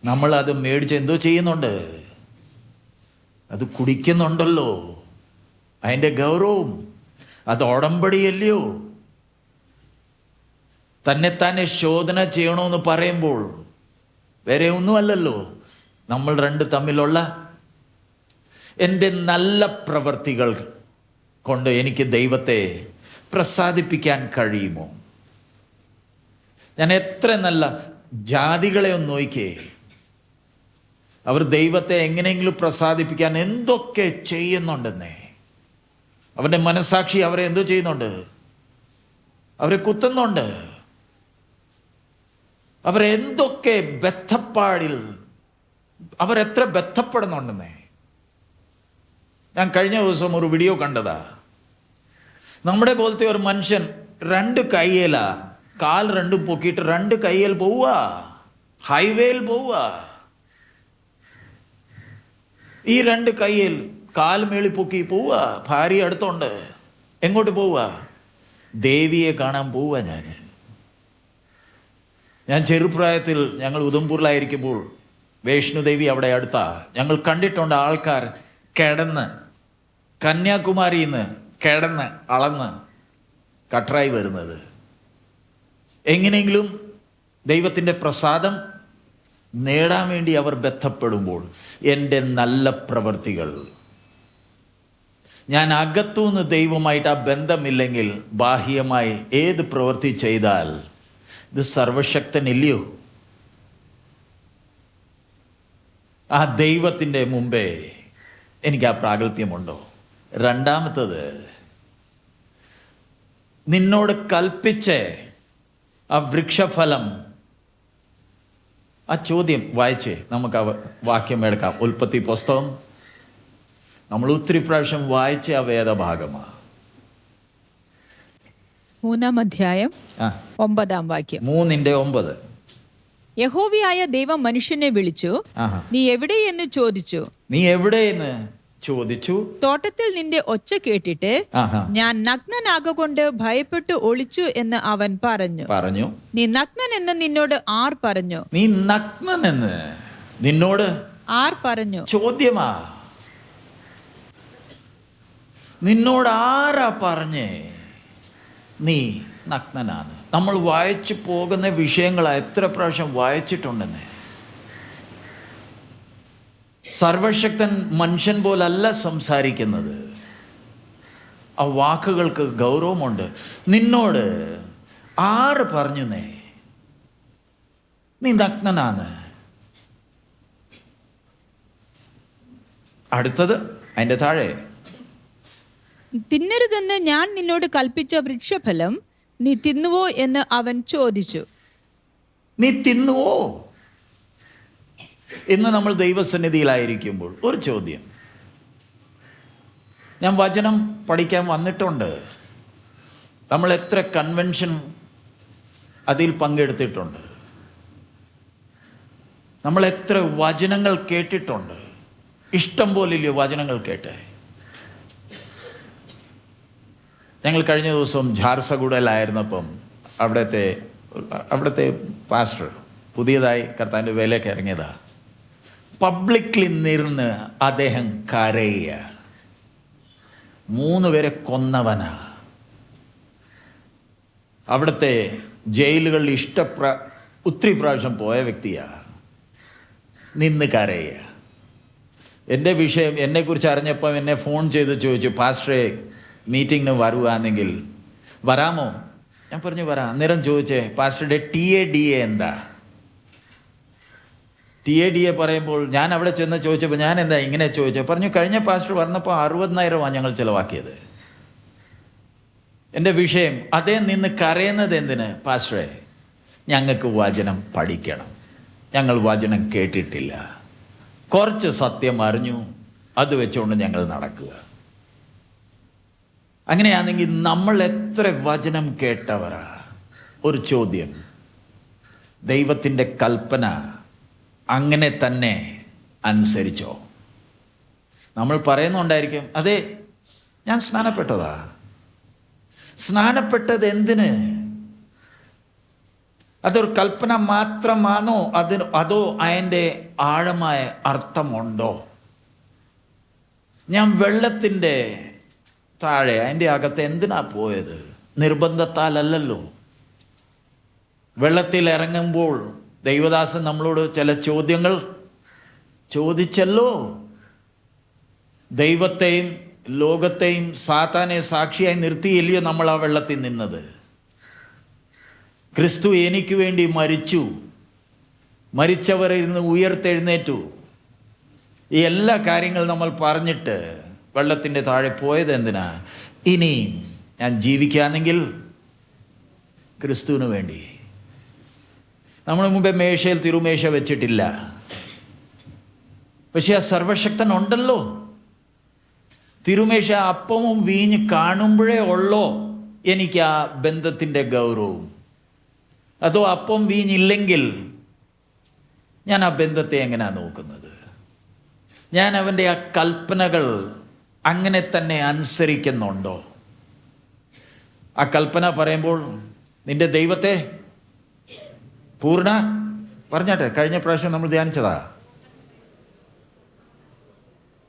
നമ്മൾ അത് മേടിച്ച് എന്തോ ചെയ്യുന്നുണ്ട്? അത് കുടിക്കുന്നുണ്ടല്ലോ. അതിൻ്റെ ഗൗരവം അത് ഉടമ്പടിയല്ലയോ? തന്നെത്താനെ ശോധന ചെയ്യണമെന്ന് പറയുമ്പോൾ വേറെ ഒന്നുമല്ലല്ലോ. നമ്മൾ രണ്ട് തമ്മിലുള്ള എൻ്റെ നല്ല പ്രവൃത്തികൾ കൊണ്ട് എനിക്ക് ദൈവത്തെ പ്രസാദിപ്പിക്കാൻ കഴിയുമോ? ഞാൻ എത്ര നല്ല ജാതികളെ ഒന്ന് നോക്കിയേ. അവർ ദൈവത്തെ എങ്ങനെയെങ്കിലും പ്രസാദിപ്പിക്കാൻ എന്തൊക്കെ ചെയ്യുന്നുണ്ടെന്നേ. അവരുടെ മനസാക്ഷി അവരെ എന്തോ ചെയ്യുന്നുണ്ട്? അവരെ കുത്തുന്നുണ്ട്. അവരെന്തൊക്കെ ബദ്ധപ്പാടിൽ അവരെത്ര ബന്ധപ്പെടുന്നുണ്ടെന്നേ. ഞാൻ കഴിഞ്ഞ ദിവസം ഒരു വീഡിയോ കണ്ടതാ. നമ്മുടെ പോലത്തെ ഒരു മനുഷ്യൻ രണ്ട് കയ്യിലാ, കാൽ രണ്ടും പൊക്കിയിട്ട് രണ്ട് കയ്യിൽ പോവുക, ഹൈവേയിൽ പോവുക. ഈ രണ്ട് കയ്യിൽ കാൽ മേളി പൊക്കി പോവുക. ഭാര്യ അടുത്തുണ്ട്. എങ്ങോട്ട് പോവുക? ദേവിയെ കാണാൻ പോവുക. ഞാൻ ചെറുപ്രായത്തിൽ ഞങ്ങൾ ഉദംപൂരിലായിരിക്കുമ്പോൾ വൈഷ്ണുദേവി അവിടെ അടുത്താ. ഞങ്ങൾ കണ്ടിട്ടുണ്ട് ആൾക്കാർ കിടന്ന് കന്യാകുമാരിയിൽ നിന്ന് കിടന്ന് അളന്ന് കട്ടറായി വരുന്നത്. എങ്ങനെയെങ്കിലും ദൈവത്തിൻ്റെ പ്രസാദം നേടാൻ വേണ്ടി അവർ ബന്ധപ്പെടുമ്പോൾ എൻ്റെ നല്ല പ്രവൃത്തികൾ, ഞാൻ അകത്തുനിന്ന് ദൈവമായിട്ട് ആ ബന്ധമില്ലെങ്കിൽ ബാഹ്യമായി ഏത് പ്രവൃത്തി ചെയ്താൽ ഇത് സർവശക്തനില്ലയോ? ആ ദൈവത്തിൻ്റെ മുമ്പേ എനിക്ക് ആ പ്രാഗൽഭ്യമുണ്ടോ? രണ്ടാമത്തത്, നിന്നോട് കൽപ്പിച്ച് ആ വൃക്ഷഫലം, ആ ചോദ്യം വായിച്ച് നമുക്ക് ആ വാക്യം എടുക്കാം. ഉൽപ്പത്തി പുസ്തകം നമ്മൾ ഒത്തിരി പ്രാവശ്യം വായിച്ച ആ വേദഭാഗമാണ്. 3-ാം അധ്യായം 9-ാം വാക്യം. 3:9. യഹോവയായ ദൈവം മനുഷ്യനെ വിളിച്ചു, നീ എവിടെയെന്ന് ചോദിച്ചു. നീ എവിടെയെന്ന് ചോദിച്ചു. തോട്ടത്തിൽ നിന്റെ ഒച്ച കേട്ടിട്ട് ഞാൻ നഗ്നനാകൊണ്ട് ഭയപ്പെട്ടു ഒളിച്ചു എന്ന് അവൻ പറഞ്ഞു. നീ നഗ്നൻ എന്ന് നിന്നോട് ആർ പറഞ്ഞു? നീ നഗ്നനെന്ന് നിന്നോട് ആർ പറഞ്ഞു? ചോദ്യമാ. നിന്നോട് ആരാ പറഞ്ഞേ നീ നഗ്നനാണ്? നമ്മൾ വായിച്ചു പോകുന്ന വിഷയങ്ങൾ എത്ര പ്രാവശ്യം വായിച്ചിട്ടുണ്ടെന്ന്. സർവശക്തൻ മനുഷ്യൻ പോലല്ല സംസാരിക്കുന്നത്. ആ വാക്കുകൾക്ക് ഗൗരവമുണ്ട്. നിന്നോട് ആര് പറഞ്ഞു നീ നഗ്നനാണ്? അടുത്തത് അതിൻ്റെ താഴെ, തിന്നരുതെന്ന് ഞാൻ നിന്നോട് കൽപ്പിച്ച വൃക്ഷഫലം നീ തിന്നുവോ എന്ന് അവൻ ചോദിച്ചു. നീ തിന്നുവോ? ഇന്ന് നമ്മൾ ദൈവസന്നിധിയിലായിരിക്കുമ്പോൾ ഒരു ചോദ്യം. ഞാൻ വചനം പഠിക്കാൻ വന്നിട്ടുണ്ട്. നമ്മൾ എത്ര കൺവെൻഷൻ അതിൽ പങ്കെടുത്തിട്ടുണ്ട്. നമ്മൾ എത്ര വചനങ്ങൾ കേട്ടിട്ടുണ്ട്. ഇഷ്ടം പോലില്ലയോ വചനങ്ങൾ കേട്ട്? ഞങ്ങൾ കഴിഞ്ഞ ദിവസം ഝാർസഗുഡയിലായിരുന്നപ്പം അവിടുത്തെ പാസ്റ്റർ പുതിയതായി കർത്താവിൻ്റെ വേലയ്ക്ക് ഇറങ്ങിയതാണ്. പബ്ലിക്കിൽ നിന്നിരുന്ന് അദ്ദേഹം കരയുക. 3 പേരെ കൊന്നവനാ. അവിടുത്തെ ജയിലുകളിൽ ഒത്തിരി പ്രാവശ്യം പോയ വ്യക്തിയാണ്. നിന്ന് കരയുക. എൻ്റെ വിഷയം എന്നെക്കുറിച്ച് അറിഞ്ഞപ്പം എന്നെ ഫോൺ ചെയ്ത് ചോദിച്ചു, പാസ്റ്ററെ മീറ്റിങ്ങിന് വരുവാണെങ്കിൽ വരാമോ? ഞാൻ പറഞ്ഞു വരാം. അന്നേരം ചോദിച്ചേ, പാസ്റ്ററുടെ TADA എന്താ? TADA പറയുമ്പോൾ ഞാൻ അവിടെ ചെന്ന് ചോദിച്ചപ്പോൾ ഞാൻ എന്താ ഇങ്ങനെ ചോദിച്ചത്? പറഞ്ഞു, കഴിഞ്ഞ പാസ്റ്റർ വന്നപ്പോൾ 60,000 ഞങ്ങൾ ചിലവാക്കിയത്. എൻ്റെ വിഷയം അതേ നിന്ന് കരയുന്നത് എന്തിന്? പാസ്റ്ററെ, ഞങ്ങൾക്ക് വചനം പഠിക്കണം, ഞങ്ങൾ വചനം കേട്ടിട്ടില്ല, കുറച്ച് സത്യം അറിഞ്ഞു, അത് വെച്ചുകൊണ്ട് ഞങ്ങൾ നടക്കുക. അങ്ങനെയാണെങ്കിൽ നമ്മൾ എത്ര വചനം കേട്ടവരാ? ഒരു ചോദ്യം, ദൈവത്തിൻ്റെ കൽപ്പന അങ്ങനെ തന്നെ അനുസരിച്ചോ? നമ്മൾ പറയുന്നുണ്ടായിരിക്കും, അതെ ഞാൻ സ്നാനപ്പെട്ടതാ. സ്നാനപ്പെട്ടത് എന്തിന്? അതൊരു കൽപ്പന മാത്രമാണോ? അതോ അതിൻ്റെ ആഴമായ അർത്ഥമുണ്ടോ? ഞാൻ വെള്ളത്തിൻ്റെ താഴെ അതിൻ്റെ അകത്ത് എന്തിനാ പോയത്? നിർബന്ധത്താലല്ലോ. വെള്ളത്തിൽ ഇറങ്ങുമ്പോൾ ദൈവദാസൻ നമ്മളോട് ചില ചോദ്യങ്ങൾ ചോദിച്ചല്ലോ. ദൈവത്തെയും ലോകത്തെയും സാത്താനെ സാക്ഷിയായി നിർത്തിയില്ലയോ നമ്മൾ ആ വെള്ളത്തിൽ നിന്നത്? ക്രിസ്തു എനിക്ക് വേണ്ടി മരിച്ചു, മരിച്ചവരിൽ നിന്ന് ഉയർത്തെഴുന്നേറ്റു, ഈ എല്ലാ കാര്യങ്ങളും നമ്മൾ പറഞ്ഞിട്ട് വെള്ളത്തിൻ്റെ താഴെ പോയത് എന്തിനാ? ഇനി ഞാൻ ജീവിക്കുകയാണെങ്കിൽ ക്രിസ്തുവിന് വേണ്ടി. നമ്മൾ മുമ്പേ മേശയിൽ തിരുമേശ വെച്ചിട്ടില്ല, പക്ഷെ ആ സർവശക്തൻ ഉണ്ടല്ലോ. തിരുമേശ അപ്പവും വീഞ്ഞ് കാണുമ്പോഴേ ഉള്ളോ എനിക്ക് ആ ബന്ധത്തിൻ്റെ ഗൗരവം? അതോ അപ്പം വീഞ്ഞില്ലെങ്കിൽ ഞാൻ ആ ബന്ധത്തെ എങ്ങനെയാണ് നോക്കുന്നത്? ഞാൻ അവൻ്റെ ആ കൽപ്പനകൾ അങ്ങനെ തന്നെ അനുസരിക്കുന്നുണ്ടോ? ആ കൽപ്പന പറയുമ്പോൾ നിന്റെ ദൈവത്തെ പൂർണ്ണ പറഞ്ഞാട്ടെ, കഴിഞ്ഞ പ്രാവശ്യം നമ്മൾ ധ്യാനിച്ചതാ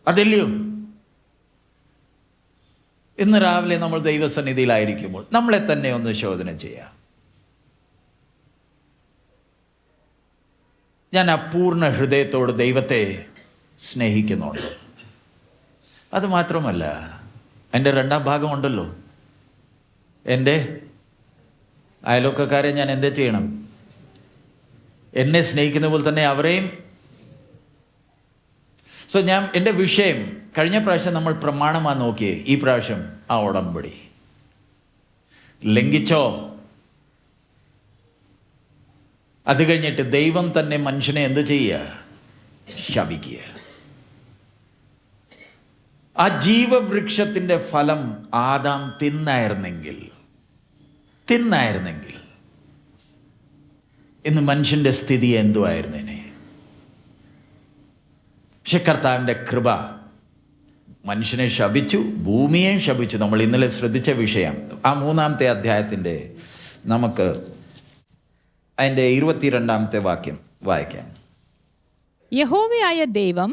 അതല്ലയോ? ഇന്ന് രാവിലെ നമ്മൾ ദൈവസന്നിധിയിലായിരിക്കുമ്പോൾ നമ്മളെ തന്നെ ഒന്ന് ശോധന ചെയ്യാം. ഞാൻ ആ പൂർണ്ണ ഹൃദയത്തോട് ദൈവത്തെ സ്നേഹിക്കുന്നുണ്ട്. അത് മാത്രമല്ല, എൻ്റെ 2ാം ഭാഗമുണ്ടല്ലോ, എൻ്റെ അയൽവക്കക്കാരെ ഞാൻ എന്താ ചെയ്യണം? എന്നെ സ്നേഹിക്കുന്ന പോലെ തന്നെ അവരെയും. എൻ്റെ വിഷയം കഴിഞ്ഞ പ്രാവശ്യം നമ്മൾ പ്രമാണമാണ് നോക്കിയേ, ഈ പ്രാവശ്യം ആ ഉടമ്പടി ലംഘിച്ചോ? അത് കഴിഞ്ഞിട്ട് ദൈവം തന്നെ മനുഷ്യനെ എന്ത് ചെയ്യുക? ശപിക്കുക. ആ ജീവവൃക്ഷത്തിൻ്റെ ഫലം ആദാം തിന്നായിരുന്നെങ്കിൽ ഇന്ന് മനുഷ്യൻ്റെ സ്ഥിതി എന്തുവായിരുന്നേനെ? പക്ഷെ കർത്താവിൻ്റെ കൃപ മനുഷ്യനെ ശപിച്ചു, ഭൂമിയെയും ശപിച്ചു. നമ്മൾ ഇന്നലെ ശ്രദ്ധിച്ച വിഷയം ആ 3-ാമത്തെ അധ്യായത്തിൻ്റെ നമുക്ക് അതിൻ്റെ 22-ാമത്തെ വാക്യം വായിക്കാം. യഹോവയായ ദൈവം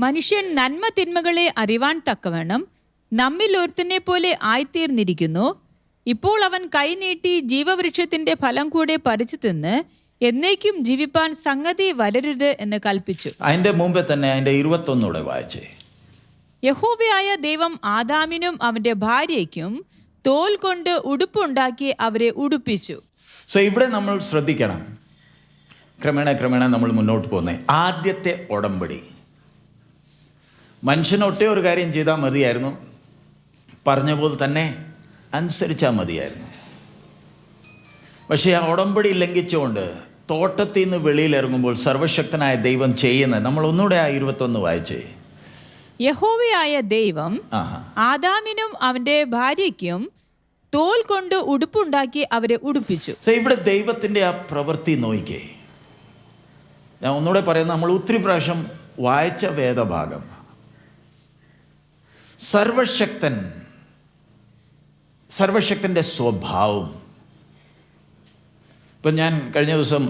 മനുഷ്യൻ നന്മ തിന്മകളെ അറിവാൻ തക്കവണ്ണം നമ്മിൽ ഒരുത്തനെ പോലെ ആയിത്തീർന്നിരിക്കുന്നു. ഇപ്പോൾ അവൻ കൈനീട്ടി ജീവവൃക്ഷത്തിന്റെ ഫലം കൂടെ പറിച്ചു തിന്ന് എന്നേക്കും ജീവിപ്പാൻ സംഗതി വരരുത് എന്ന് കൽപ്പിച്ചു. അതിന്റെ മുമ്പേ തന്നെ അതിന്റെ 21 വായിച്ചേ. യഹോവയായ ദൈവം ആദാമിനും അവന്റെ ഭാര്യയ്ക്കും തോൽ കൊണ്ട് ഉടുപ്പുണ്ടാക്കി അവരെ ഉടുപ്പിച്ചു. ഇവിടെ നമ്മൾ ശ്രദ്ധിക്കണം, ക്രമേണ നമ്മൾ മുന്നോട്ട് പോകുന്നത്. ആദ്യത്തെ ഉടമ്പടി മനുഷ്യനൊട്ടേ ഒരു കാര്യം ചെയ്താൽ മതിയായിരുന്നു, പറഞ്ഞ പോലെ തന്നെ അനുസരിച്ചാൽ മതിയായിരുന്നു. പക്ഷേ ആ ഉടമ്പടി ലംഘിച്ചുകൊണ്ട് തോട്ടത്തിൽ നിന്ന് വെളിയിലിറങ്ങുമ്പോൾ സർവശക്തനായ ദൈവം ചെയ്യുന്നത് നമ്മൾ ഒന്നുകൂടെ ആ 21 വായിച്ചേ. യഹോവയായ ദൈവം ആദാമിനും അവന്റെ ഭാര്യയ്ക്കും തോൽ കൊണ്ട് ഉടുപ്പുണ്ടാക്കി അവരെ ഉടുപ്പിച്ചു. ഇവിടെ ദൈവത്തിന്റെ ആ പ്രവൃത്തി നോക്കിക്കേ. ഞാൻ ഒന്നുകൂടെ പറയുന്നത്, നമ്മൾ ഒത്തിരി പ്രാവശ്യം വായിച്ച വേദഭാഗം. സർവശക്തൻ സർവശക്തൻ്റെ സ്വഭാവം. ഇപ്പം ഞാൻ കഴിഞ്ഞ ദിവസം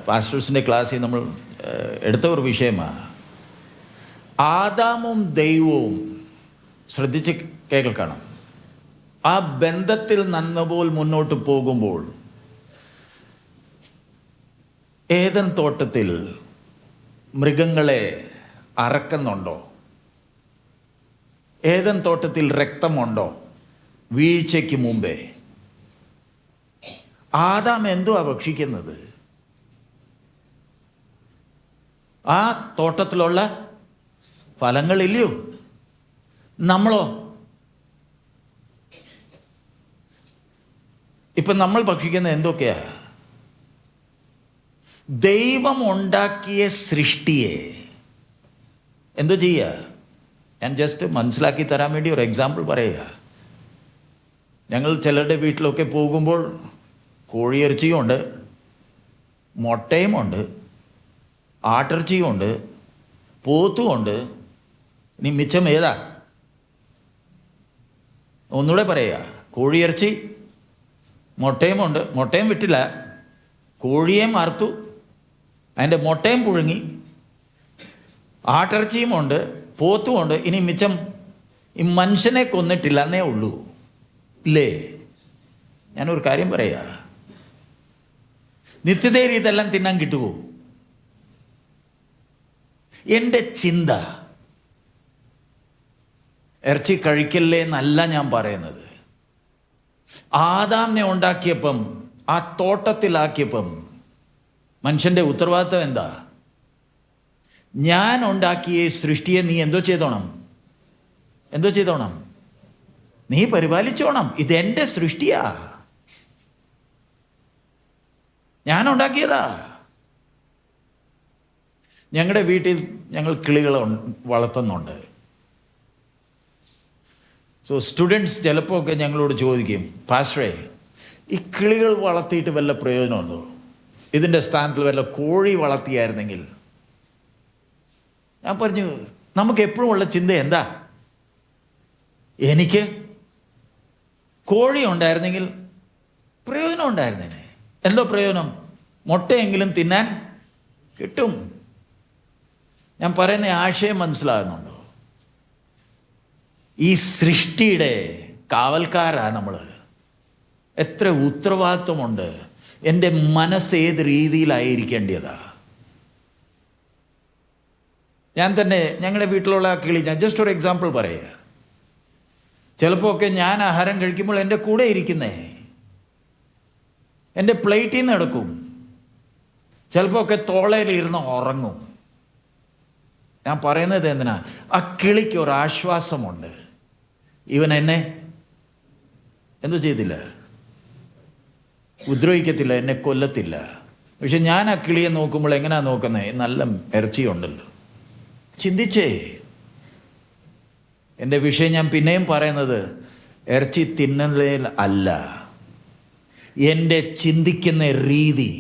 പാസ്റ്റേഴ്സിൻ്റെ ക്ലാസ്സിൽ നമ്മൾ എടുത്ത ഒരു വിഷയമാണ് ആദാമും ദൈവവും. ശ്രദ്ധിച്ച് കേൾക്കണം. ആ ബന്ധത്തിൽ നന്നപോൽ മുന്നോട്ട് പോകുമ്പോൾ ഏദൻ തോട്ടത്തിൽ മൃഗങ്ങളെ അറക്കുന്നുണ്ടോ? ഏദൻ തോട്ടത്തിൽ രക്തമുണ്ടോ? വീഴ്ചയ്ക്ക് മുമ്പേ ആദാം എന്തുവാ ഭക്ഷിക്കുന്നത്? ആ തോട്ടത്തിലുള്ള ഫലങ്ങളില്ലയോ? നമ്മളോ? ഇപ്പം നമ്മൾ ഭക്ഷിക്കുന്ന എന്തൊക്കെയാ? ദൈവം ഉണ്ടാക്കിയ സൃഷ്ടിയെ എന്തോ ചെയ്യുക? ഞാൻ ജസ്റ്റ് മനസ്സിലാക്കി തരാൻ വേണ്ടി ഒരു എക്സാമ്പിൾ പറയുക. ഞങ്ങൾ ചിലരുടെ വീട്ടിലൊക്കെ പോകുമ്പോൾ കോഴിയിറച്ചിയുമുണ്ട്, മുട്ടയുമുണ്ട്, ആട്ടിറച്ചിയുമുണ്ട്, പോത്തുമുണ്ട്. ഇനി മിച്ചം ഏതാ? ഒന്നുകൂടെ പറയുക. കോഴിയിറച്ചി, മുട്ടയുമുണ്ട്. മുട്ടയും വിട്ടില്ല, കോഴിയേയും അറുത്തു, അതിൻ്റെ മുട്ടയും പുഴുങ്ങി, ആട്ടിറച്ചിയുമുണ്ട്, പോത്തുമുണ്ട്. ഇനി മിച്ചം ഈ മനുഷ്യനെ കൊന്നിട്ടില്ല എന്നേ ഉള്ളൂ, ഇല്ലേ? ഞാനൊരു കാര്യം പറയാ, നിത്യതയിൽ ഇതെല്ലാം തിന്നാൻ കിട്ടുമോ? എൻ്റെ ചിന്ത ഇറച്ചി കഴിക്കല്ലേ എന്നല്ല ഞാൻ പറയുന്നത്. ആദാമിനെ ഉണ്ടാക്കിയപ്പം, ആ തോട്ടത്തിലാക്കിയപ്പം മനുഷ്യൻ്റെ ഉത്തരവാദിത്വം എന്താ? ഞാൻ ഉണ്ടാക്കിയ സൃഷ്ടിയെ നീ എന്തോ ചെയ്തോണം? നീ പരിപാലിച്ചോണം. ഇതെൻ്റെ സൃഷ്ടിയാ, ഞാൻ ഉണ്ടാക്കിയതാ. ഞങ്ങളുടെ വീട്ടിൽ ഞങ്ങൾ കിളികളെ വളർത്തുന്നുണ്ട്. സോ സ്റ്റുഡൻസ് ചിലപ്പോൾ ഒക്കെ ഞങ്ങളോട് ചോദിക്കും, പാസ്റ്ററേ, ഈ കിളികൾ വളർത്തിയിട്ട് വല്ല പ്രയോജനമുണ്ടോ? ഇതിൻ്റെ സ്ഥാനത്തിൽ വല്ല കോഴി വളർത്തിയായിരുന്നെങ്കിൽ. ഞാൻ പറഞ്ഞു, നമുക്ക് എപ്പോഴും ഉള്ള ചിന്ത എന്താ? എനിക്ക് കോഴി ഉണ്ടായിരുന്നെങ്കിൽ പ്രയോജനം ഉണ്ടായിരുന്നേനെ. എന്തോ പ്രയോജനം? മുട്ടയെങ്കിലും തിന്നാൻ കിട്ടും. ഞാൻ പറയുന്ന ആശയം മനസ്സിലാകുന്നുണ്ടോ? ഈ സൃഷ്ടിയുടെ കാവൽക്കാരാ നമ്മൾ. എത്ര ഉത്തരവാദിത്വമുണ്ട്. എൻ്റെ മനസ്സ് ഏത് രീതിയിലായിരിക്കേണ്ടതാ? ഞാൻ തന്നെ ഞങ്ങളുടെ വീട്ടിലുള്ള കിളി, ഞാൻ ജസ്റ്റ് ഒരു എക്സാമ്പിൾ പറയുക. ചിലപ്പോൾ ഒക്കെ ഞാൻ ആഹാരം കഴിക്കുമ്പോൾ എൻ്റെ കൂടെ ഇരിക്കുന്നേ, എൻ്റെ പ്ലേറ്റിൽ നിന്ന് എടുക്കും. ചിലപ്പോൾ ഒക്കെ തോളയിലിരുന്ന് ഉറങ്ങും. ഞാൻ പറയുന്നത് എന്തിനാ? ആ കിളിക്ക് ഒരു ആശ്വാസമുണ്ട്. ഇവൻ എന്നെ എന്തോ ചെയ്തില്ല, ഉപദ്രവിക്കത്തില്ല, എന്നെ കൊല്ലത്തില്ല. പക്ഷെ ഞാൻ ആ കിളിയെ നോക്കുമ്പോൾ എങ്ങനെയാ നോക്കുന്നത്? നല്ല ഇറച്ചിയുണ്ടല്ലോ. ചിന്തിച്ചേ. എൻ്റെ വിഷയം ഞാൻ പിന്നെയും പറയുന്നത് ഇറച്ചി തിന്നുന്നതിൽ അല്ല, എൻ്റെ ചിന്തിക്കുന്ന രീതി.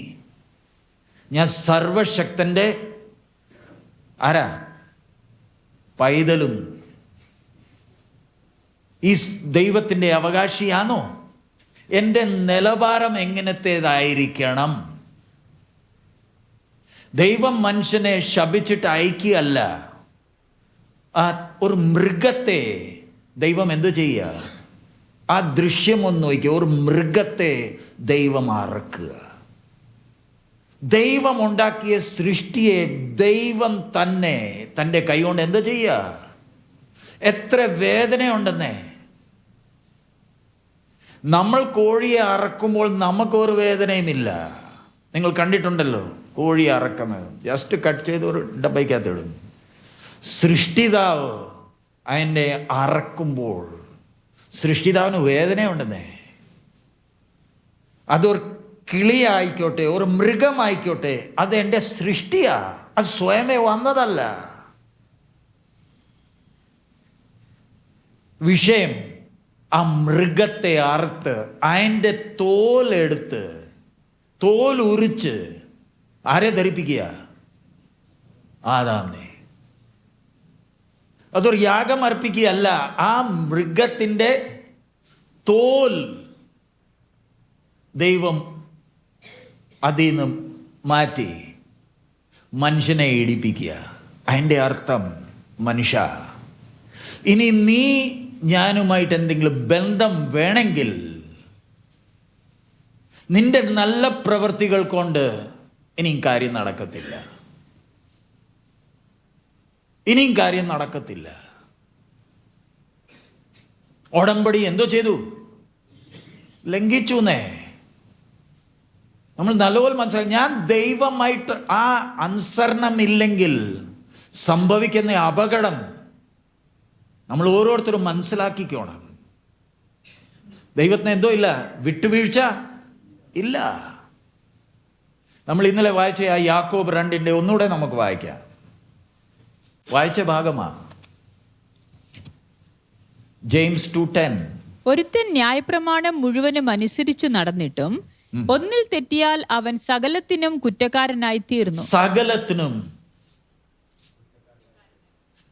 ഞാൻ സർവശക്തൻ്റെ ആരാ? പൈതലും ഈ ദൈവത്തിൻ്റെ അവകാശിയാണോ? എൻ്റെ നിലവാരം എങ്ങനത്തേതായിരിക്കണം? ദൈവം മനുഷ്യനെ ശപിച്ചിട്ട് അയക്കുകയല്ല. ആ ഒരു മൃഗത്തെ ദൈവം എന്തു ചെയ്യുക? ആ ദൃശ്യം ഒന്ന് നോക്കിയ, ഒരു മൃഗത്തെ ദൈവം അറക്കുക. ദൈവം ഉണ്ടാക്കിയ സൃഷ്ടിയെ ദൈവം തന്നെ തൻ്റെ കൈകൊണ്ട് എന്താ ചെയ്യുക? എത്ര വേദനയുണ്ടെന്നേ. നമ്മൾ കോഴിയെ അറക്കുമ്പോൾ നമുക്കൊരു വേദനയുമില്ല. നിങ്ങൾ കണ്ടിട്ടുണ്ടല്ലോ കോഴിയെ അറക്കുന്നത്, ജസ്റ്റ് കട്ട് ചെയ്ത് ഒരു ഡബയ്ക്കകത്ത് ഇടും. സൃഷ്ടിതാവ് അതിനെ അറക്കുമ്പോൾ സൃഷ്ടിതാവിന് വേദനയുണ്ടെന്നേ. അതൊരു കിളിയായിക്കോട്ടെ, ഒരു മൃഗമായിക്കോട്ടെ, അത് എൻ്റെ സൃഷ്ടിയാ, അത് സ്വയമേ വന്നതല്ല. വിഷയം, ആ മൃഗത്തെ അറുത്ത് അതിൻ്റെ തോലെടുത്ത് തോൽ ഉരിച്ച് ആരെ ധരിപ്പിക്കുക? ആദാമിനെ. അതൊരു യാഗം അർപ്പിക്കുകയല്ല, ആ മൃഗത്തിൻ്റെ തോൽ ദൈവം അതിൽ നിന്ന് മാറ്റി മനുഷ്യനെ ഇടിപ്പിക്കുക. അതിൻ്റെ അർത്ഥം, മനുഷ്യ, ഇനി നീ ഞാനുമായിട്ട് എന്തെങ്കിലും ബന്ധം വേണമെങ്കിൽ നിന്റെ നല്ല പ്രവൃത്തികൾ കൊണ്ട് ഇനിയും കാര്യം നടക്കത്തില്ല. ഇനിയും കാര്യം നടക്കത്തില്ല. ഉടമ്പടി എന്തോ ചെയ്തു? ലംഘിച്ചു എന്നേ. നമ്മൾ നല്ലപോലെ മനസ്സിലാക്കി. ഞാൻ ദൈവമായിട്ട് ആ അനുസരണമില്ലെങ്കിൽ സംഭവിക്കുന്ന അപകടം നമ്മൾ ഓരോരുത്തരും മനസ്സിലാക്കിക്കോണം. ദൈവത്തിന് എന്തോ ഇല്ല, വിട്ടുവീഴ്ച ഇല്ല. നമ്മൾ ഇന്നലെ വായിച്ച ആ യാക്കോബ് 2 ഒന്നുകൂടെ നമുക്ക് വായിക്കാം. വായിച്ച ഭാഗമാണ് ജെയിംസ് 2:10. ഒരുത്തൻ ന്യായപ്രമാണം മുഴുവനും അനുസരിച്ചു നടന്നിട്ടും ഒന്നിൽ തെറ്റിയാൽ അവൻ സകലത്തിനും കുറ്റക്കാരനായി തീർന്നു. സകലത്തിനും.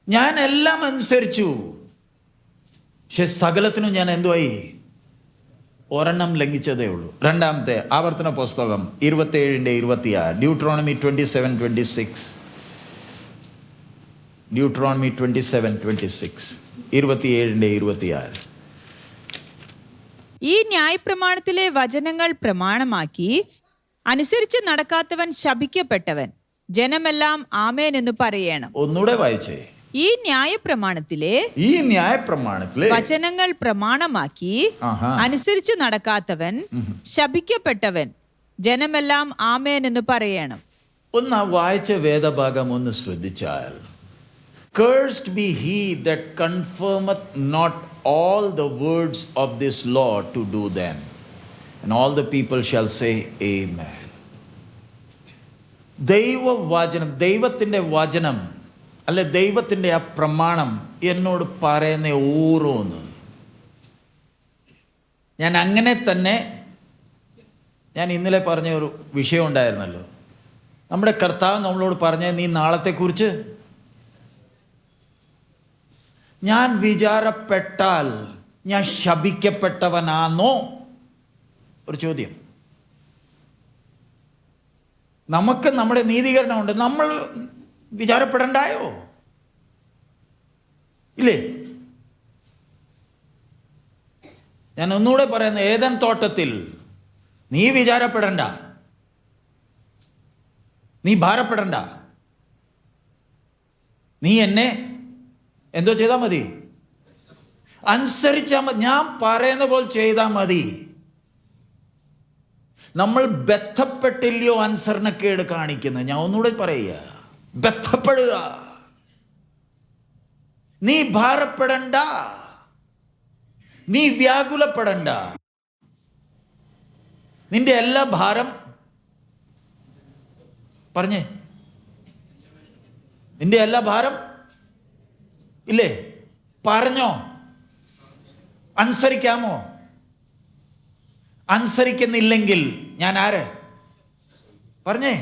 ഞാൻ എല്ലാം അനുസരിച്ചു, പക്ഷെ സകലത്തിനും ഞാൻ എന്തുവായി? ഒരെണ്ണം ലംഘിച്ചതേ ഉള്ളൂ. രണ്ടാമത്തെ ആവർത്തന പുസ്തകം 27:26, ഡ്യൂട്രോണമി 27:26, ഡ്യൂട്രോണമി 27:26, 27:26. ഈ ന്യായപ്രമാണത്തിലെ വചനങ്ങൾ പ്രമാണമാക്കി അനുസരിച്ച് നടക്കാത്തവൻ ശപിക്കപ്പെട്ടവൻ. ജനമെല്ലാം ആമേൻ എന്ന് പറയണം. ഒന്നുകൂടെ വായിച്ചേ. ഈ ന്യായപ്രമാണത്തിലെ വചനങ്ങൾ പ്രമാണമാക്കി അനുസരിച്ച് നടക്കാത്തവൻ ശപിക്കപ്പെട്ടവൻ. ജനമെല്ലാം ആമേൻ എന്ന് പറയണം. ഒന്ന് വായിച്ച വേദഭാഗം ഒന്ന് ശ്രദ്ധിച്ചാൽ, Cursed be he that confirmeth not all the words of this law to do them. And all the people shall say, Amen. ദൈവത്തിൻ്റെ വചനം അല്ലെ ദൈവത്തിൻ്റെ ആ പ്രമാണം എന്നോട് പറയുന്ന ഓരോന്ന് ഞാൻ അങ്ങനെ തന്നെ. ഞാൻ ഇന്നലെ പറഞ്ഞ ഒരു വിഷയം ഉണ്ടായിരുന്നല്ലോ, നമ്മുടെ കർത്താവ് നമ്മളോട് പറഞ്ഞ, നീ നാളത്തെക്കുറിച്ച് ഞാൻ വിചാരപ്പെട്ടാൽ ഞാൻ ശപിക്കപ്പെട്ടവനാണോ? ഒരു ചോദ്യം. നമുക്ക് നമ്മുടെ നീതീകരണമുണ്ട്, നമ്മൾ വിചാരപ്പെടണ്ടായോ? ഇല്ലേ? ഞാൻ ഒന്നുകൂടെ പറയുന്നത്, ഏദൻ തോട്ടത്തിൽ നീ വിചാരപ്പെടണ്ട, നീ ഭാരപ്പെടണ്ട, നീ എന്നെ എന്തോ ചെയ്താൽ മതി, അനുസരിച്ചാൽ മതി, ഞാൻ പറയുന്ന പോലെ ചെയ്താൽ മതി. നമ്മൾ ബന്ധപ്പെട്ടില്ലയോ അനുസരണക്കേട് കാണിക്കുന്നത്? ഞാൻ ഒന്നുകൂടെ പറയുക, ബന്ധപ്പെടുക. നീ ഭാരപ്പെടണ്ട, നീ വ്യാകുലപ്പെടണ്ട. നിന്റെ എല്ലാ ഭാരം പറഞ്ഞേ, നിന്റെ എല്ലാ ഭാരം ഇല്ലേ? പറഞ്ഞോ? അനുസരിക്കാമോ? അനുസരിക്കുന്നില്ലെങ്കിൽ ഞാൻ ആര്? പറഞ്ഞേ,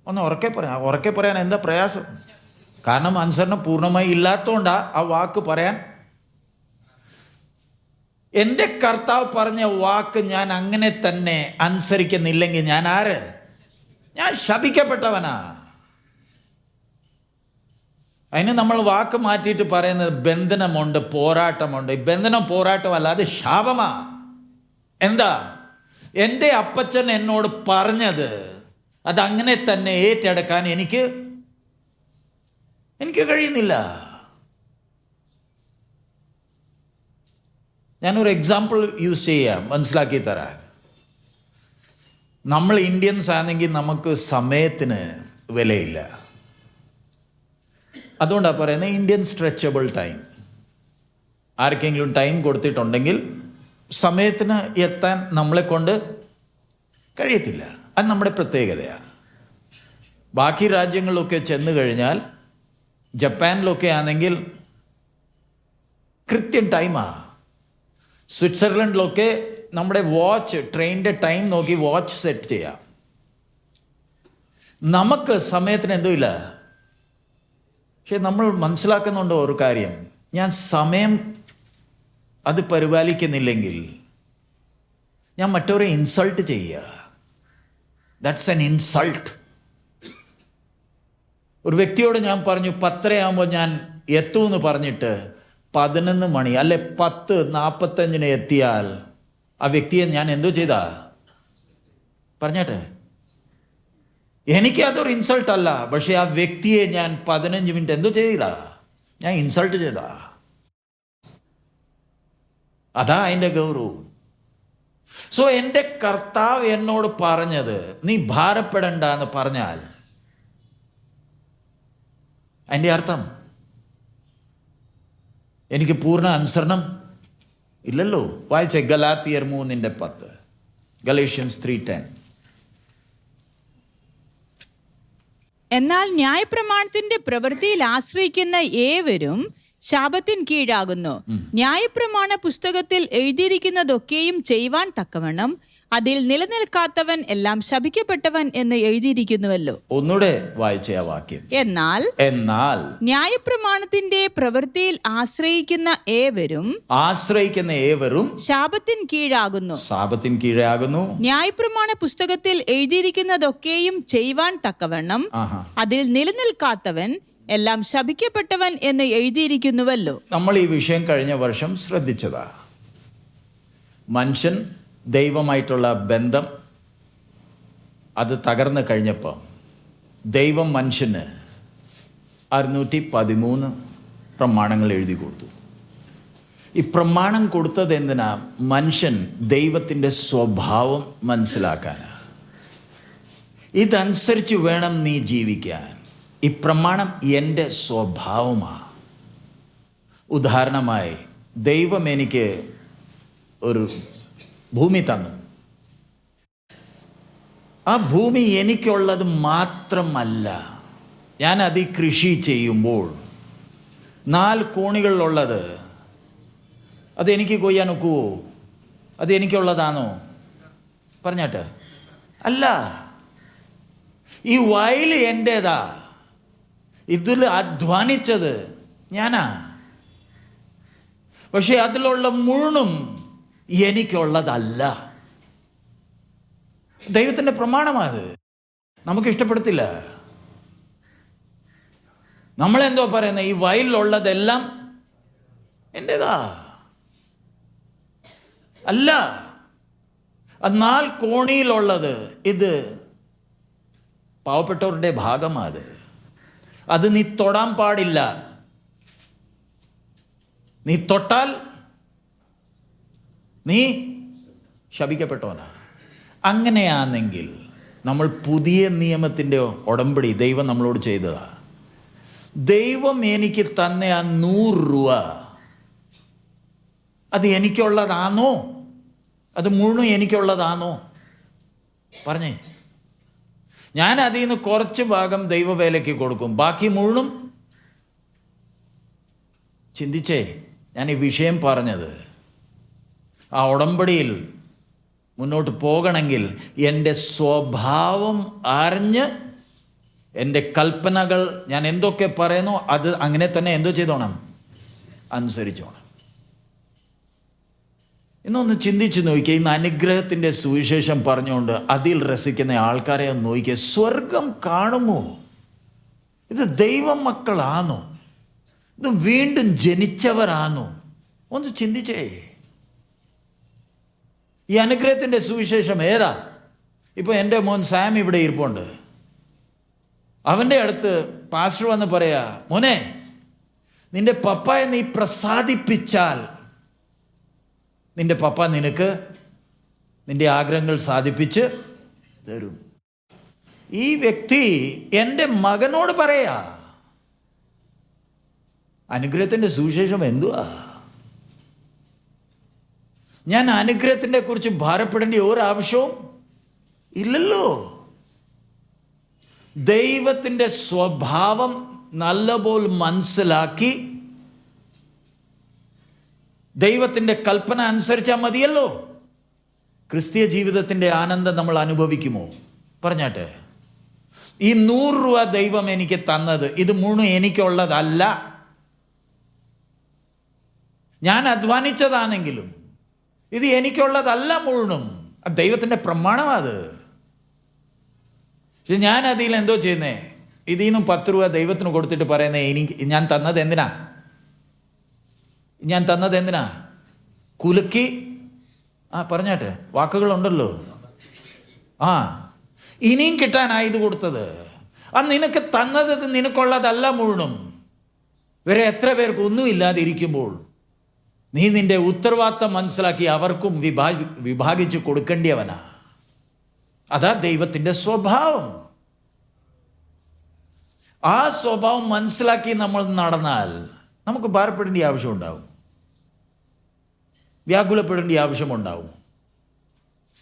ഒന്ന് ഉറക്കെ പറയാം. ഉറക്കെ പറയാൻ എന്താ പ്രയാസം? കാരണം അനുസരണം പൂർണ്ണമായി ഇല്ലാത്തതുകൊണ്ടാ ആ വാക്ക് പറയാൻ. എൻ്റെ കർത്താവ് പറഞ്ഞ വാക്ക് ഞാൻ അങ്ങനെ തന്നെ അനുസരിക്കുന്നില്ലെങ്കിൽ ഞാൻ ആര്? ഞാൻ ശപിക്കപ്പെട്ടവനാ. അതിന് നമ്മൾ വാക്ക് മാറ്റിയിട്ട് പറയുന്നത് ബന്ധനമുണ്ട്, പോരാട്ടമുണ്ട്. ഈ ബന്ധനം പോരാട്ടമല്ല, അത് ശാപമാ. എന്താ? എൻ്റെ അപ്പച്ചൻ എന്നോട് പറഞ്ഞത് അതങ്ങനെ തന്നെ ഏറ്റെടുക്കാൻ എനിക്ക് കഴിയുന്നില്ല. ഞാനൊരു എക്സാമ്പിൾ യൂസ് ചെയ്യാം മനസ്സിലാക്കി തരാൻ. നമ്മൾ ഇന്ത്യൻസ് ആണെങ്കിൽ നമുക്ക് സമയത്തിന് വിലയില്ല. അതുകൊണ്ടാണ് പറയുന്നത് ഇന്ത്യൻ സ്ട്രെച്ചബിൾ ടൈം. ആർക്കെങ്കിലും ടൈം കൊടുത്തിട്ടുണ്ടെങ്കിൽ സമയത്തിന് എത്താൻ നമ്മളെ കൊണ്ട് കഴിയത്തില്ല. അത് നമ്മുടെ പ്രത്യേകതയാണ്. ബാക്കി രാജ്യങ്ങളിലൊക്കെ ചെന്ന് കഴിഞ്ഞാൽ, ജപ്പാനിലൊക്കെ ആണെങ്കിൽ കൃത്യം ടൈമാണ്. സ്വിറ്റ്സർലൻഡിലൊക്കെ നമ്മുടെ വാച്ച്, ട്രെയിനിൻ്റെ ടൈം നോക്കി വാച്ച് സെറ്റ് ചെയ്യാം. നമുക്ക് സമയത്തിന് എന്തോ ഇല്ല. പക്ഷെ നമ്മൾ മനസ്സിലാക്കുന്നുണ്ട് ഒരു കാര്യം, ഞാൻ സമയം അത് പരിപാലിക്കുന്നില്ലെങ്കിൽ ഞാൻ മറ്റവരെ ഇൻസൾട്ട് ചെയ്യുക. That's an insult. ഒരു വ്യക്തിയോട് ഞാൻ പറഞ്ഞു 10:30 ഞാൻ എത്തുമെന്ന് പറഞ്ഞിട്ട് 11 മണി അല്ലെ 10:45 എത്തിയാൽ ആ വ്യക്തിയെ ഞാൻ എന്തോ ചെയ്താ പറഞ്ഞാട്ടെ? എനിക്ക് അതൊരു ഇൻസൾട്ട് അല്ല, പക്ഷെ ആ വ്യക്തിയെ ഞാൻ 15 മിനിറ്റ് എന്തോ ചെയ്തില്ല, ഞാൻ ഇൻസൾട്ട് ചെയ്താ. അതാ അതിൻ്റെ ഗൗരവം. സോ എൻ്റെ കർത്താവ് എന്നോട് പറഞ്ഞത് നീ ഭാരപ്പെടണ്ട എന്ന് പറഞ്ഞാൽ അതിൻ്റെ അർത്ഥം എനിക്ക് പൂർണ്ണ അനുസരണം ഇല്ലല്ലോ. വായിച്ചേ ഗലാത്യർ 3:10, ഗലേഷ്യൻസ് 3:10. എന്നാൽ ന്യായപ്രമാണത്തിന്റെ പ്രവൃത്തിയിൽ ആശ്രയിക്കുന്ന ഏവരും ശാപത്തിന് കീഴാകുന്നു. ന്യായപ്രമാണ പുസ്തകത്തിൽ എഴുതിയിരിക്കുന്നതൊക്കെയും ചെയ്യുവാൻ തക്കവണ്ണം അതിൽ നിലനിൽക്കാത്തവൻ എല്ലാം ശപിക്കപ്പെട്ടവൻ എന്ന് എഴുതിയിരിക്കുന്നുവല്ലോ. ഒന്നുകൂടെ വായിച്ച ആ വാക്യം. എന്നാൽ ന്യായപ്രമാണത്തിന്റെ പ്രവൃത്തിയിൽ ആശ്രയിക്കുന്ന ഏവരും ശാപത്തിന് കീഴാകുന്നു. ന്യായപ്രമാണ പുസ്തകത്തിൽ എഴുതിയിരിക്കുന്നതൊക്കെയും ചെയ്യുവാൻ തക്കവണ്ണം അതിൽ നിലനിൽക്കാത്തവൻ എല്ലാം ശപിക്കപ്പെട്ടവൻ എന്ന് എഴുതിയിരിക്കുന്നുവല്ലോ. നമ്മൾ ഈ വിഷയം കഴിഞ്ഞ വർഷം ശ്രദ്ധിച്ചതാ. മനുഷ്യൻ ദൈവമായിട്ടുള്ള ബന്ധം അത് തകർന്നു കഴിഞ്ഞപ്പോൾ ദൈവം മനുഷ്യന് 613 പ്രമാണങ്ങൾ എഴുതി കൊടുത്തു. ഈ പ്രമാണം കൊടുത്തത് എന്തിനാ? മനുഷ്യൻ ദൈവത്തിൻ്റെ സ്വഭാവം മനസ്സിലാക്കാനാ. ഇതനുസരിച്ച് വേണം നീ ജീവിക്കാൻ. ഈ പ്രമാണം എൻ്റെ സ്വഭാവമാണ്. ഉദാഹരണമായി ദൈവം എനിക്ക് ഒരു ഭൂമി തന്നു. ആ ഭൂമി എനിക്കുള്ളത് മാത്രമല്ല, ഞാൻ അതിൽ കൃഷി ചെയ്യുമ്പോൾ 4 കോണികളിലുള്ളത് അതെനിക്ക് കൊയ്യാൻ ഒക്കുവോ? അത് എനിക്കുള്ളതാണോ? പറഞ്ഞാട്ട് അല്ല. ഈ വയൽ എൻ്റേതാ, ഇതിൽ അധ്വാനിച്ചത് ഞാനാ. പക്ഷെ അതിലുള്ള മുഴുവനും എനിക്കുള്ളതല്ല. ദൈവത്തിൻ്റെ പ്രമാണമാത്. നമുക്ക് ഇഷ്ടപ്പെടത്തില്ല. നമ്മളെന്തോ പറയുന്നത്, ഈ വയലിലുള്ളതെല്ലാം എൻ്റേതാ. അല്ല, 4 കോണിയിലുള്ളത് ഇത് പാവപ്പെട്ടവരുടെ ഭാഗമാത്. അത് നീ തൊടാൻ പാടില്ല. നീ തൊട്ടാൽ നീ ശപിക്കപ്പെട്ടവനാ. അങ്ങനെയാണെങ്കിൽ നമ്മൾ പുതിയ നിയമത്തിൻ്റെ ഉടമ്പടി ദൈവം നമ്മളോട് ചെയ്തതാ. ദൈവം എനിക്ക് തന്ന ആ 100 രൂപ അത് എനിക്കുള്ളതാണോ? അത് മുഴുവൻ എനിക്കുള്ളതാണോ? പറഞ്ഞേ. ഞാൻ അതിൽ നിന്ന് കുറച്ച് ഭാഗം ദൈവവേലയ്ക്ക് കൊടുക്കും, ബാക്കി മുഴുവനും. ചിന്തിച്ചേ, ഞാൻ ഈ വിഷയം പറഞ്ഞത് ആ ഉടമ്പടിയിൽ മുന്നോട്ട് പോകണമെങ്കിൽ എൻ്റെ സ്വഭാവം അറിഞ്ഞ് എൻ്റെ കൽപ്പനകൾ ഞാൻ എന്തൊക്കെ പറയുന്നു അത് അങ്ങനെ തന്നെ എന്തോ ചെയ്തോണം, അനുസരിച്ചോണം. എന്നൊന്ന് ചിന്തിച്ച് നോക്കിയേ. ഇന്ന് അനുഗ്രഹത്തിൻ്റെ സുവിശേഷം പറഞ്ഞുകൊണ്ട് അതിൽ രസിക്കുന്ന ആൾക്കാരെ ഒന്ന് നോക്കിയേ. സ്വർഗം കാണുമോ? ഇത് ദൈവ മക്കളാണോ? ഇത് വീണ്ടും ജനിച്ചവരാണോ? ഒന്ന് ചിന്തിച്ചേ. ഈ അനുഗ്രഹത്തിൻ്റെ സുവിശേഷം ഏതാ? ഇപ്പോൾ എൻ്റെ മോൻ സാം ഇവിടെ ഇരിപ്പുണ്ട്. അവൻ്റെ അടുത്ത് പാസ്റ്റർ വന്ന് പറയാ, മോനെ നിന്റെ പപ്പായെ നീ പ്രസാദിപ്പിച്ചാൽ നിന്റെ പപ്പ നിനക്ക് നിന്റെ ആഗ്രഹങ്ങൾ സാധിപ്പിച്ച് തരും. ഈ വ്യക്തി എൻ്റെ മകനോട് പറയാ. അനുഗ്രഹത്തിൻ്റെ സുവിശേഷം എന്തുവാ? ഞാൻ അനുഗ്രഹത്തിനെ കുറിച്ച് ഭാരപ്പെടേണ്ട ഒരാവശ്യവും ഇല്ലല്ലോ. ദൈവത്തിൻ്റെ സ്വഭാവം നല്ലപോലെ മനസ്സിലാക്കി ദൈവത്തിൻ്റെ കൽപ്പന അനുസരിച്ചാൽ മതിയല്ലോ. ക്രിസ്തീയ ജീവിതത്തിൻ്റെ ആനന്ദം നമ്മൾ അനുഭവിക്കുമോ? പറഞ്ഞാട്ടെ. ഈ 100 രൂപ ദൈവം എനിക്ക് തന്നത് ഇത് മുഴുവൻ എനിക്കുള്ളതല്ല. ഞാൻ അധ്വാനിച്ചതാണെങ്കിലും ഇത് എനിക്കുള്ളതല്ല മുഴുവനും. ദൈവത്തിൻ്റെ പ്രമാണമാണ് അത്. പക്ഷെ ഞാൻ അതിൽ എന്തോ ചെയ്യുന്നേ, ഇതിൽ നിന്നും 10 രൂപ ദൈവത്തിന് കൊടുത്തിട്ട് പറയുന്നേ, എനിക്ക് ഞാൻ തന്നത് എന്തിനാ? കുലുക്കി പറഞ്ഞാട്ടെ, വാക്കുകളുണ്ടല്ലോ. ഇനിയും കിട്ടാനായി ഇത് കൊടുത്തത്. നിനക്ക് തന്നത് നിനക്കുള്ളതല്ല മുഴുവനും. വേറെ എത്ര പേർക്ക് ഒന്നുമില്ലാതിരിക്കുമ്പോൾ നീ നിന്റെ ഉത്തരവാദിത്തം മനസ്സിലാക്കി അവർക്കും വിഭാഗിച്ച് കൊടുക്കേണ്ടിയവനാ. അതാ ദൈവത്തിൻ്റെ സ്വഭാവം. ആ സ്വഭാവം മനസ്സിലാക്കി നമ്മൾ നടന്നാൽ നമുക്ക് ഭാരപ്പെടേണ്ട ആവശ്യമുണ്ടാവും, വ്യാകുലപ്പെടേണ്ട ആവശ്യമുണ്ടാവും.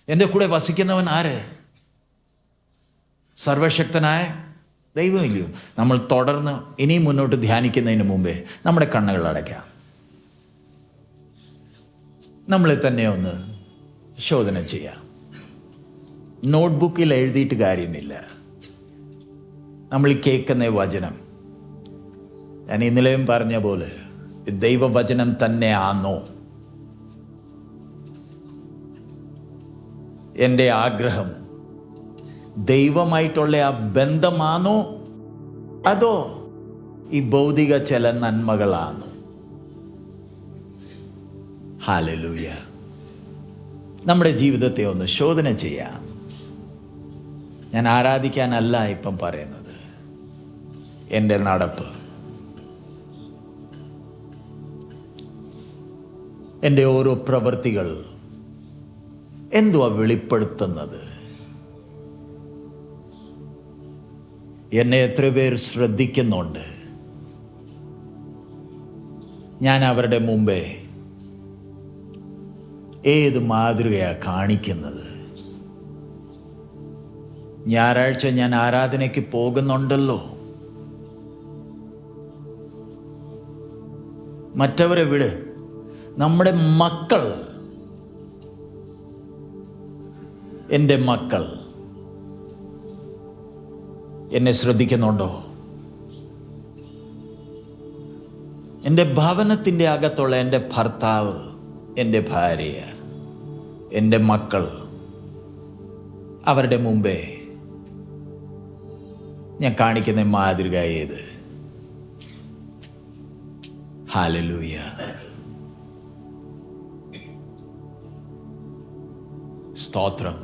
എൻ്റെ കൂടെ വസിക്കുന്നവൻ ആര്? സർവശക്തനായ ദൈവമില്ലയോ? നമ്മൾ തുടർന്ന് ഇനിയും മുന്നോട്ട് ധ്യാനിക്കുന്നതിന് മുമ്പേ നമ്മുടെ കണ്ണുകൾ അടയ്ക്കാം. നമ്മളെ തന്നെ ഒന്ന് ശോധന ചെയ്യാം. നോട്ട്ബുക്കിൽ എഴുതിയിട്ട് കാര്യമില്ല. നമ്മൾ കേൾക്കുന്ന വചനം, ഞാൻ ഇന്നലെയും പറഞ്ഞ പോലെ ദൈവവചനം തന്നെ ആണോ? എൻ്റെ ആഗ്രഹം ദൈവമായിട്ടുള്ള ആ ബന്ധമാണോ, അതോ ഈ ഭൗതിക ചില നന്മകളാണോ? ഹല്ലേലൂയ. നമ്മുടെ ജീവിതത്തെ ഒന്ന് ശോധന ചെയ്യാം. ഞാൻ ആരാധിക്കാനല്ല ഇപ്പം പറയുന്നത്. എൻ്റെ നടപ്പ്, എൻ്റെ ഓരോ പ്രവൃത്തികൾ എന്തുവാ വെളിപ്പെടുത്തുന്നത്? എന്നെ എത്ര പേർ ശ്രദ്ധിക്കുന്നുണ്ട്? ഞാൻ അവരുടെ മുമ്പേ ഏത് മാതൃകയാണ് കാണിക്കുന്നത്? ഞായറാഴ്ച ഞാൻ ആരാധനയ്ക്ക് പോകുന്നുണ്ടല്ലോ. മറ്റവരെ വിട്. നമ്മുടെ മക്കൾ, എൻ്റെ മക്കൾ എന്നെ ശ്രദ്ധിക്കുന്നുണ്ടോ? എൻ്റെ ഭവനത്തിൻ്റെ അകത്തുള്ള എൻ്റെ ഭർത്താവ്, എൻ്റെ ഭാര്യ, എൻ്റെ മക്കൾ, അവരുടെ മുമ്പേ ഞാൻ കാണിക്കുന്ന മാതൃക ഏത്? ഹല്ലേലൂയ. സ്തോത്രം,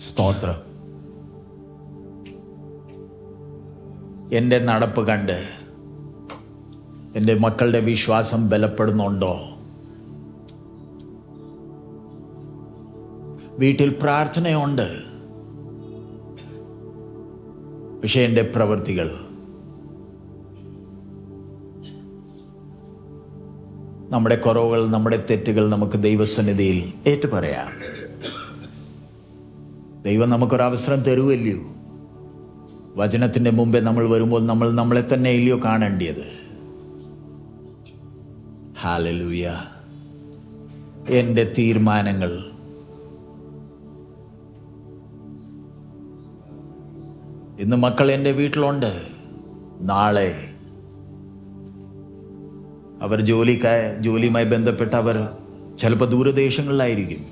സ്തോത്രം. എൻ്റെ നടപ്പ് കണ്ട് എൻ്റെ മക്കളുടെ വിശ്വാസം ബലപ്പെടുന്നുണ്ടോ? വീട്ടിൽ പ്രാർത്ഥനയുണ്ട്, പക്ഷേ എൻ്റെ പ്രവൃത്തികൾ, നമ്മുടെ കുറവുകൾ, നമ്മുടെ തെറ്റുകൾ നമുക്ക് ദൈവസന്നിധിയിൽ ഏറ്റുപറയാം. ദൈവം നമുക്കൊരവസരം തരുമല്ലയോ? വചനത്തിൻ്റെ മുമ്പേ നമ്മൾ വരുമ്പോൾ നമ്മൾ നമ്മളെ തന്നെ ഇല്ലയോ കാണേണ്ടിയത്? ഹല്ലേലൂയ. എൻ്റെ തീരുമാനങ്ങൾ ഇന്ന് മക്കൾ എൻ്റെ വീട്ടിലുണ്ട്. നാളെ അവർ ജോലിയുമായി ബന്ധപ്പെട്ട് അവർ ചിലപ്പോൾ ദൂരദേശങ്ങളിലായിരിക്കും.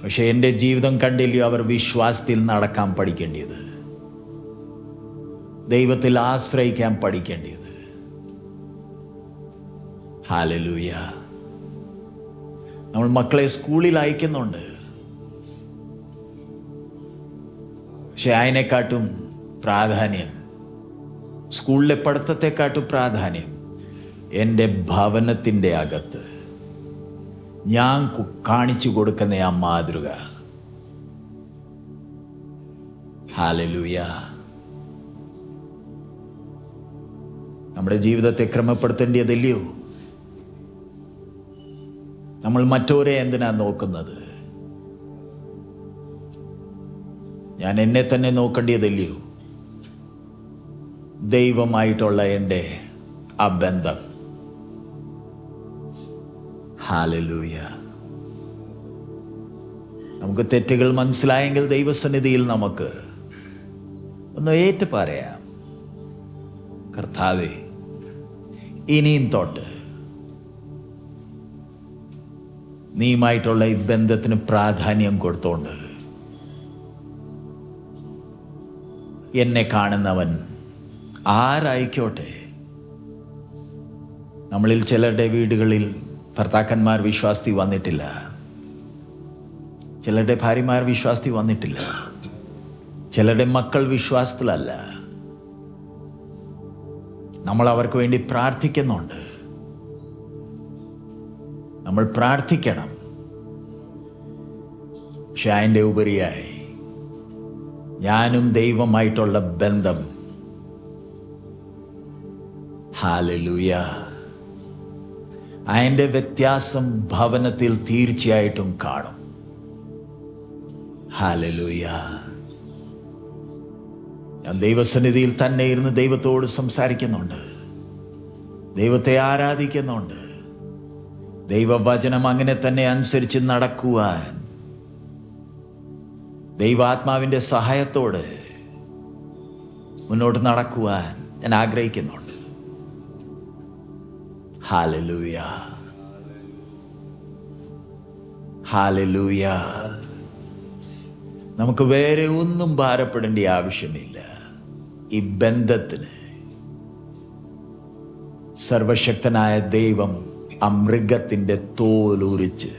പക്ഷെ എൻ്റെ ജീവിതം കണ്ടില്ലയോ അവർ വിശ്വാസത്തിൽ നടക്കാൻ പഠിക്കേണ്ടത്, ദൈവത്തിൽ ആശ്രയിക്കാൻ പഠിക്കേണ്ടത്. ഹല്ലേലൂയ. നമ്മൾ മക്കളെ സ്കൂളിൽ അയക്കുന്നുണ്ട്, പക്ഷെ അതിനെക്കാട്ടും പ്രാധാന്യം, സ്കൂളിലെ പഠിത്തത്തെക്കാട്ടും പ്രാധാന്യം എൻ്റെ ഭവനത്തിൻ്റെ അകത്ത് ഞാൻ കാണിച്ചു കൊടുക്കുന്ന ആ മാതൃക. ഹല്ലേലൂയ. നമ്മുടെ ജീവിതത്തെ ക്രമപ്പെടുത്തേണ്ടതല്ലയോ? നമ്മൾ മറ്റോരെ എന്തിനാ നോക്കുന്നത്? ഞാൻ എന്നെ തന്നെ നോക്കേണ്ടതല്ലയോ? ദൈവമായിട്ടുള്ള എൻ്റെ ആ ബന്ധം. ഹല്ലേലൂയ. നമുക്ക് തെറ്റുകൾ മനസ്സിലായെങ്കിൽ ദൈവസന്നിധിയിൽ നമുക്ക് ഒന്ന് ഏറ്റു പറയാം. കർത്താവേ, ഇനിയും തൊട്ട് നീയുമായിട്ടുള്ള ഈ ബന്ധത്തിന് പ്രാധാന്യം കൊടുത്തോണ്ട് എന്നെ കാണുന്നവൻ ആരായിക്കോട്ടെ. നമ്മളിൽ ചിലരുടെ വീടുകളിൽ ഭർത്താക്കന്മാർ വിശ്വാസത്തിൽ വന്നിട്ടില്ല, ചിലരുടെ ഭാര്യമാർ വിശ്വാസത്തിൽ വന്നിട്ടില്ല, ചിലരുടെ മക്കൾ വിശ്വാസത്തിലല്ല. നമ്മൾ അവർക്ക് വേണ്ടി പ്രാർത്ഥിക്കുന്നുണ്ട്. നമ്മൾ പ്രാർത്ഥിക്കണം. പക്ഷെ അതിൻ്റെ ഉപരിയായി ഞാനും ദൈവമായിട്ടുള്ള ബന്ധം, ഹല്ലേലൂയ, അതിൻ്റെ വ്യത്യാസം ഭവനത്തിൽ തീർച്ചയായിട്ടും കാണും. ഹല്ലേലൂയ. ഞാൻ ദൈവസന്നിധിയിൽ തന്നെ ഇരുന്ന് ദൈവത്തോട് സംസാരിക്കുന്നുണ്ട്, ദൈവത്തെ ആരാധിക്കുന്നുണ്ട്. ദൈവവചനം അങ്ങനെ തന്നെ അനുസരിച്ച് നടക്കുവാൻ ദൈവാത്മാവിൻ്റെ സഹായത്തോടെ മുന്നോട്ട് നടക്കുവാൻ ഞാൻ ആഗ്രഹിക്കുന്നുണ്ട്. Hallelujah, hallelujah. നമുക്ക് വേറെ ഒന്നും ഭാരപ്പെടേണ്ട ആവശ്യമില്ല. ഈ ബന്ധത്തിന് സർവശക്തനായ ദൈവം ആ മൃഗത്തിൻ്റെ തോലുരിച്ച്,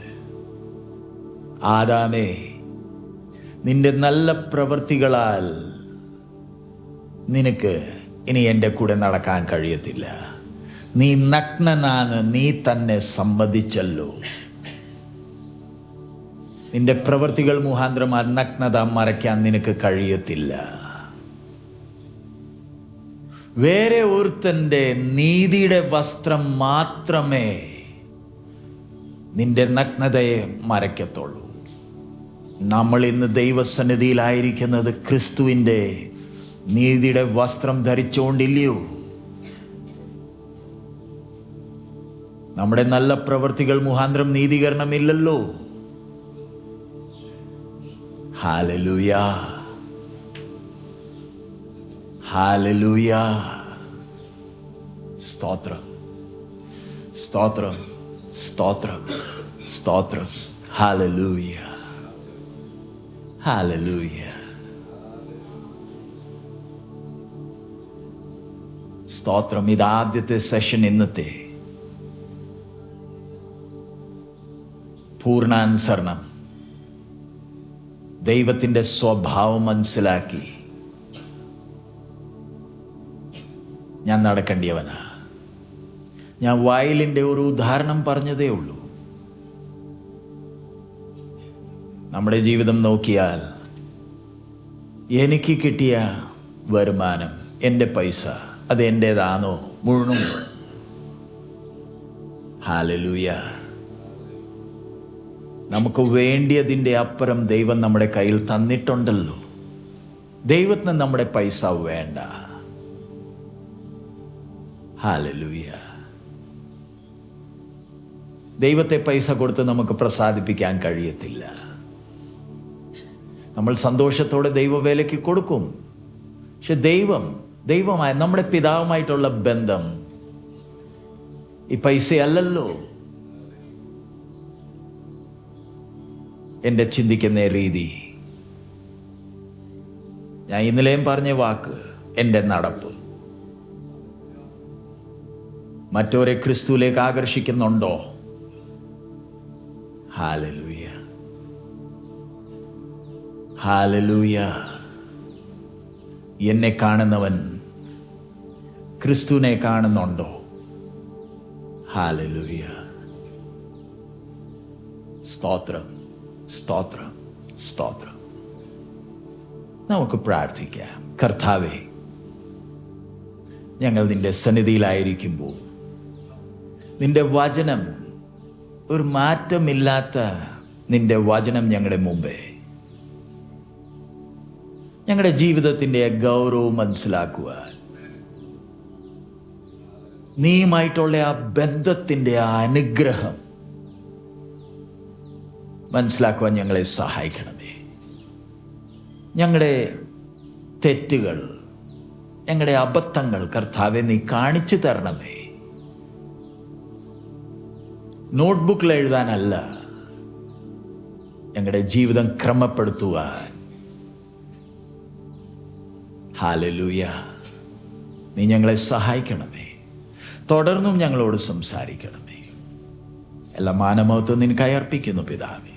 ആദാമേ, നിന്റെ നല്ല പ്രവൃത്തികളാൽ നിനക്ക് ഇനി എൻ്റെ കൂടെ നടക്കാൻ കഴിയത്തില്ല. നീ നഗ്നനാണ്, നീ തന്നെ സമ്മതിച്ചല്ലോ. നിന്റെ പ്രവൃത്തികൾ മുഖാന്തരം ആ നഗ്നത മറയ്ക്കാൻ നിനക്ക് കഴിയത്തില്ല. വേറെ ഒരുത്തൻ്റെ നീതിയുടെ വസ്ത്രം മാത്രമേ നിന്റെ നഗ്നതയെ മറയ്ക്കത്തുള്ളൂ. നമ്മൾ ഇന്ന് ദൈവസന്നിധിയിലായിരിക്കുന്നത് ക്രിസ്തുവിൻ്റെ നീതിയുടെ വസ്ത്രം ധരിച്ചുകൊണ്ടില്ലയോ? നമ്മുടെ നല്ല പ്രവൃത്തികൾ മുഖാന്തരം നീതീകരണമില്ലല്ലോ. Hallelujah, hallelujah. സ്തോത്രം, സ്തോത്രം, സ്തോത്രം, സ്തോത്രം. Hallelujah, hallelujah. സ്തോത്രം. ഇതാദ്യത്തെ സെഷൻ, ഇന്നത്തെ പൂർണ്ണാനുസരണം, ദൈവത്തിൻ്റെ സ്വഭാവം മനസ്സിലാക്കി ഞാൻ നടക്കേണ്ടിയവനാ. ഞാൻ വയലിൻ്റെ ഒരു ഉദാഹരണം പറഞ്ഞതേ ഉള്ളൂ. നമ്മുടെ ജീവിതം നോക്കിയാൽ എനിക്ക് കിട്ടിയ വരുമാനം, എൻ്റെ പൈസ, അത് എൻ്റേതാണോ? മുഴുവനും. ഹല്ലേലൂയ. നമുക്ക് വേണ്ടിയതിൻ്റെ അപ്പുറം ദൈവം നമ്മുടെ കയ്യിൽ തന്നിട്ടുണ്ടല്ലോ. ദൈവത്തിന് നമ്മുടെ പൈസ വേണ്ട. ഹല്ലേലൂയ. ദൈവത്തെ പൈസ കൊടുത്ത് നമുക്ക് പ്രസാദിപ്പിക്കാൻ കഴിയത്തില്ല. നമ്മൾ സന്തോഷത്തോടെ ദൈവവേലയ്ക്ക് കൊടുക്കും. പക്ഷെ ദൈവമായ നമ്മുടെ പിതാവുമായിട്ടുള്ള ബന്ധം ഈ പൈസയല്ലല്ലോ. എൻ്റെ ചിന്തിക്കുന്ന രീതി, ഞാൻ ഇന്നലെയും പറഞ്ഞ വാക്ക്, എൻ്റെ നടപ്പ് മറ്റവരെ ക്രിസ്തുവിലേക്ക് ആകർഷിക്കുന്നുണ്ടോ? Hallelujah, hallelujah. എന്നെ കാണുന്നവൻ ക്രിസ്തുവിനെ കാണുന്നുണ്ടോ? ഹല്ലേലൂയ. സ്തോത്രം, സ്തോത്രം, സ്തോത്രം. നമുക്ക് പ്രാർത്ഥിക്കാം. കർത്താവേ, ഞങ്ങൾ നിന്റെ സന്നിധിയിലായിരിക്കുമ്പോൾ നിന്റെ വചനം, ഒരു മാറ്റമില്ലാത്ത നിന്റെ വചനം ഞങ്ങളുടെ മുമ്പേ, ഞങ്ങളുടെ ജീവിതത്തിൻ്റെ ഗൗരവം മനസ്സിലാക്കുവാൻ, നീയുമായിട്ടുള്ള ആ ബന്ധത്തിൻ്റെ ആ അനുഗ്രഹം മനസ്സിലാക്കുവാൻ ഞങ്ങളെ സഹായിക്കണമേ. ഞങ്ങളുടെ തെറ്റുകൾ ഞങ്ങളുടെ അബദ്ധങ്ങൾ കർത്താവെ നീ കാണിച്ചു തരണമേ. നോട്ട്ബുക്കിൽ എഴുതാനല്ല, ഞങ്ങളുടെ ജീവിതം ക്രമപ്പെടുത്തുവാൻ. ഹല്ലേലൂയ. നീ ഞങ്ങളെ സഹായിക്കണമേ. തുടർന്നും ഞങ്ങളോട് സംസാരിക്കണമേ. എല്ലാ മാനമഹത്വം നിനക്കായി അർപ്പിക്കുന്നു പിതാവേ,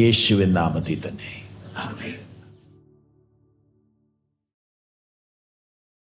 യേശുവിൻ നാമത്തിൽ തന്നെ. ആമേൻ.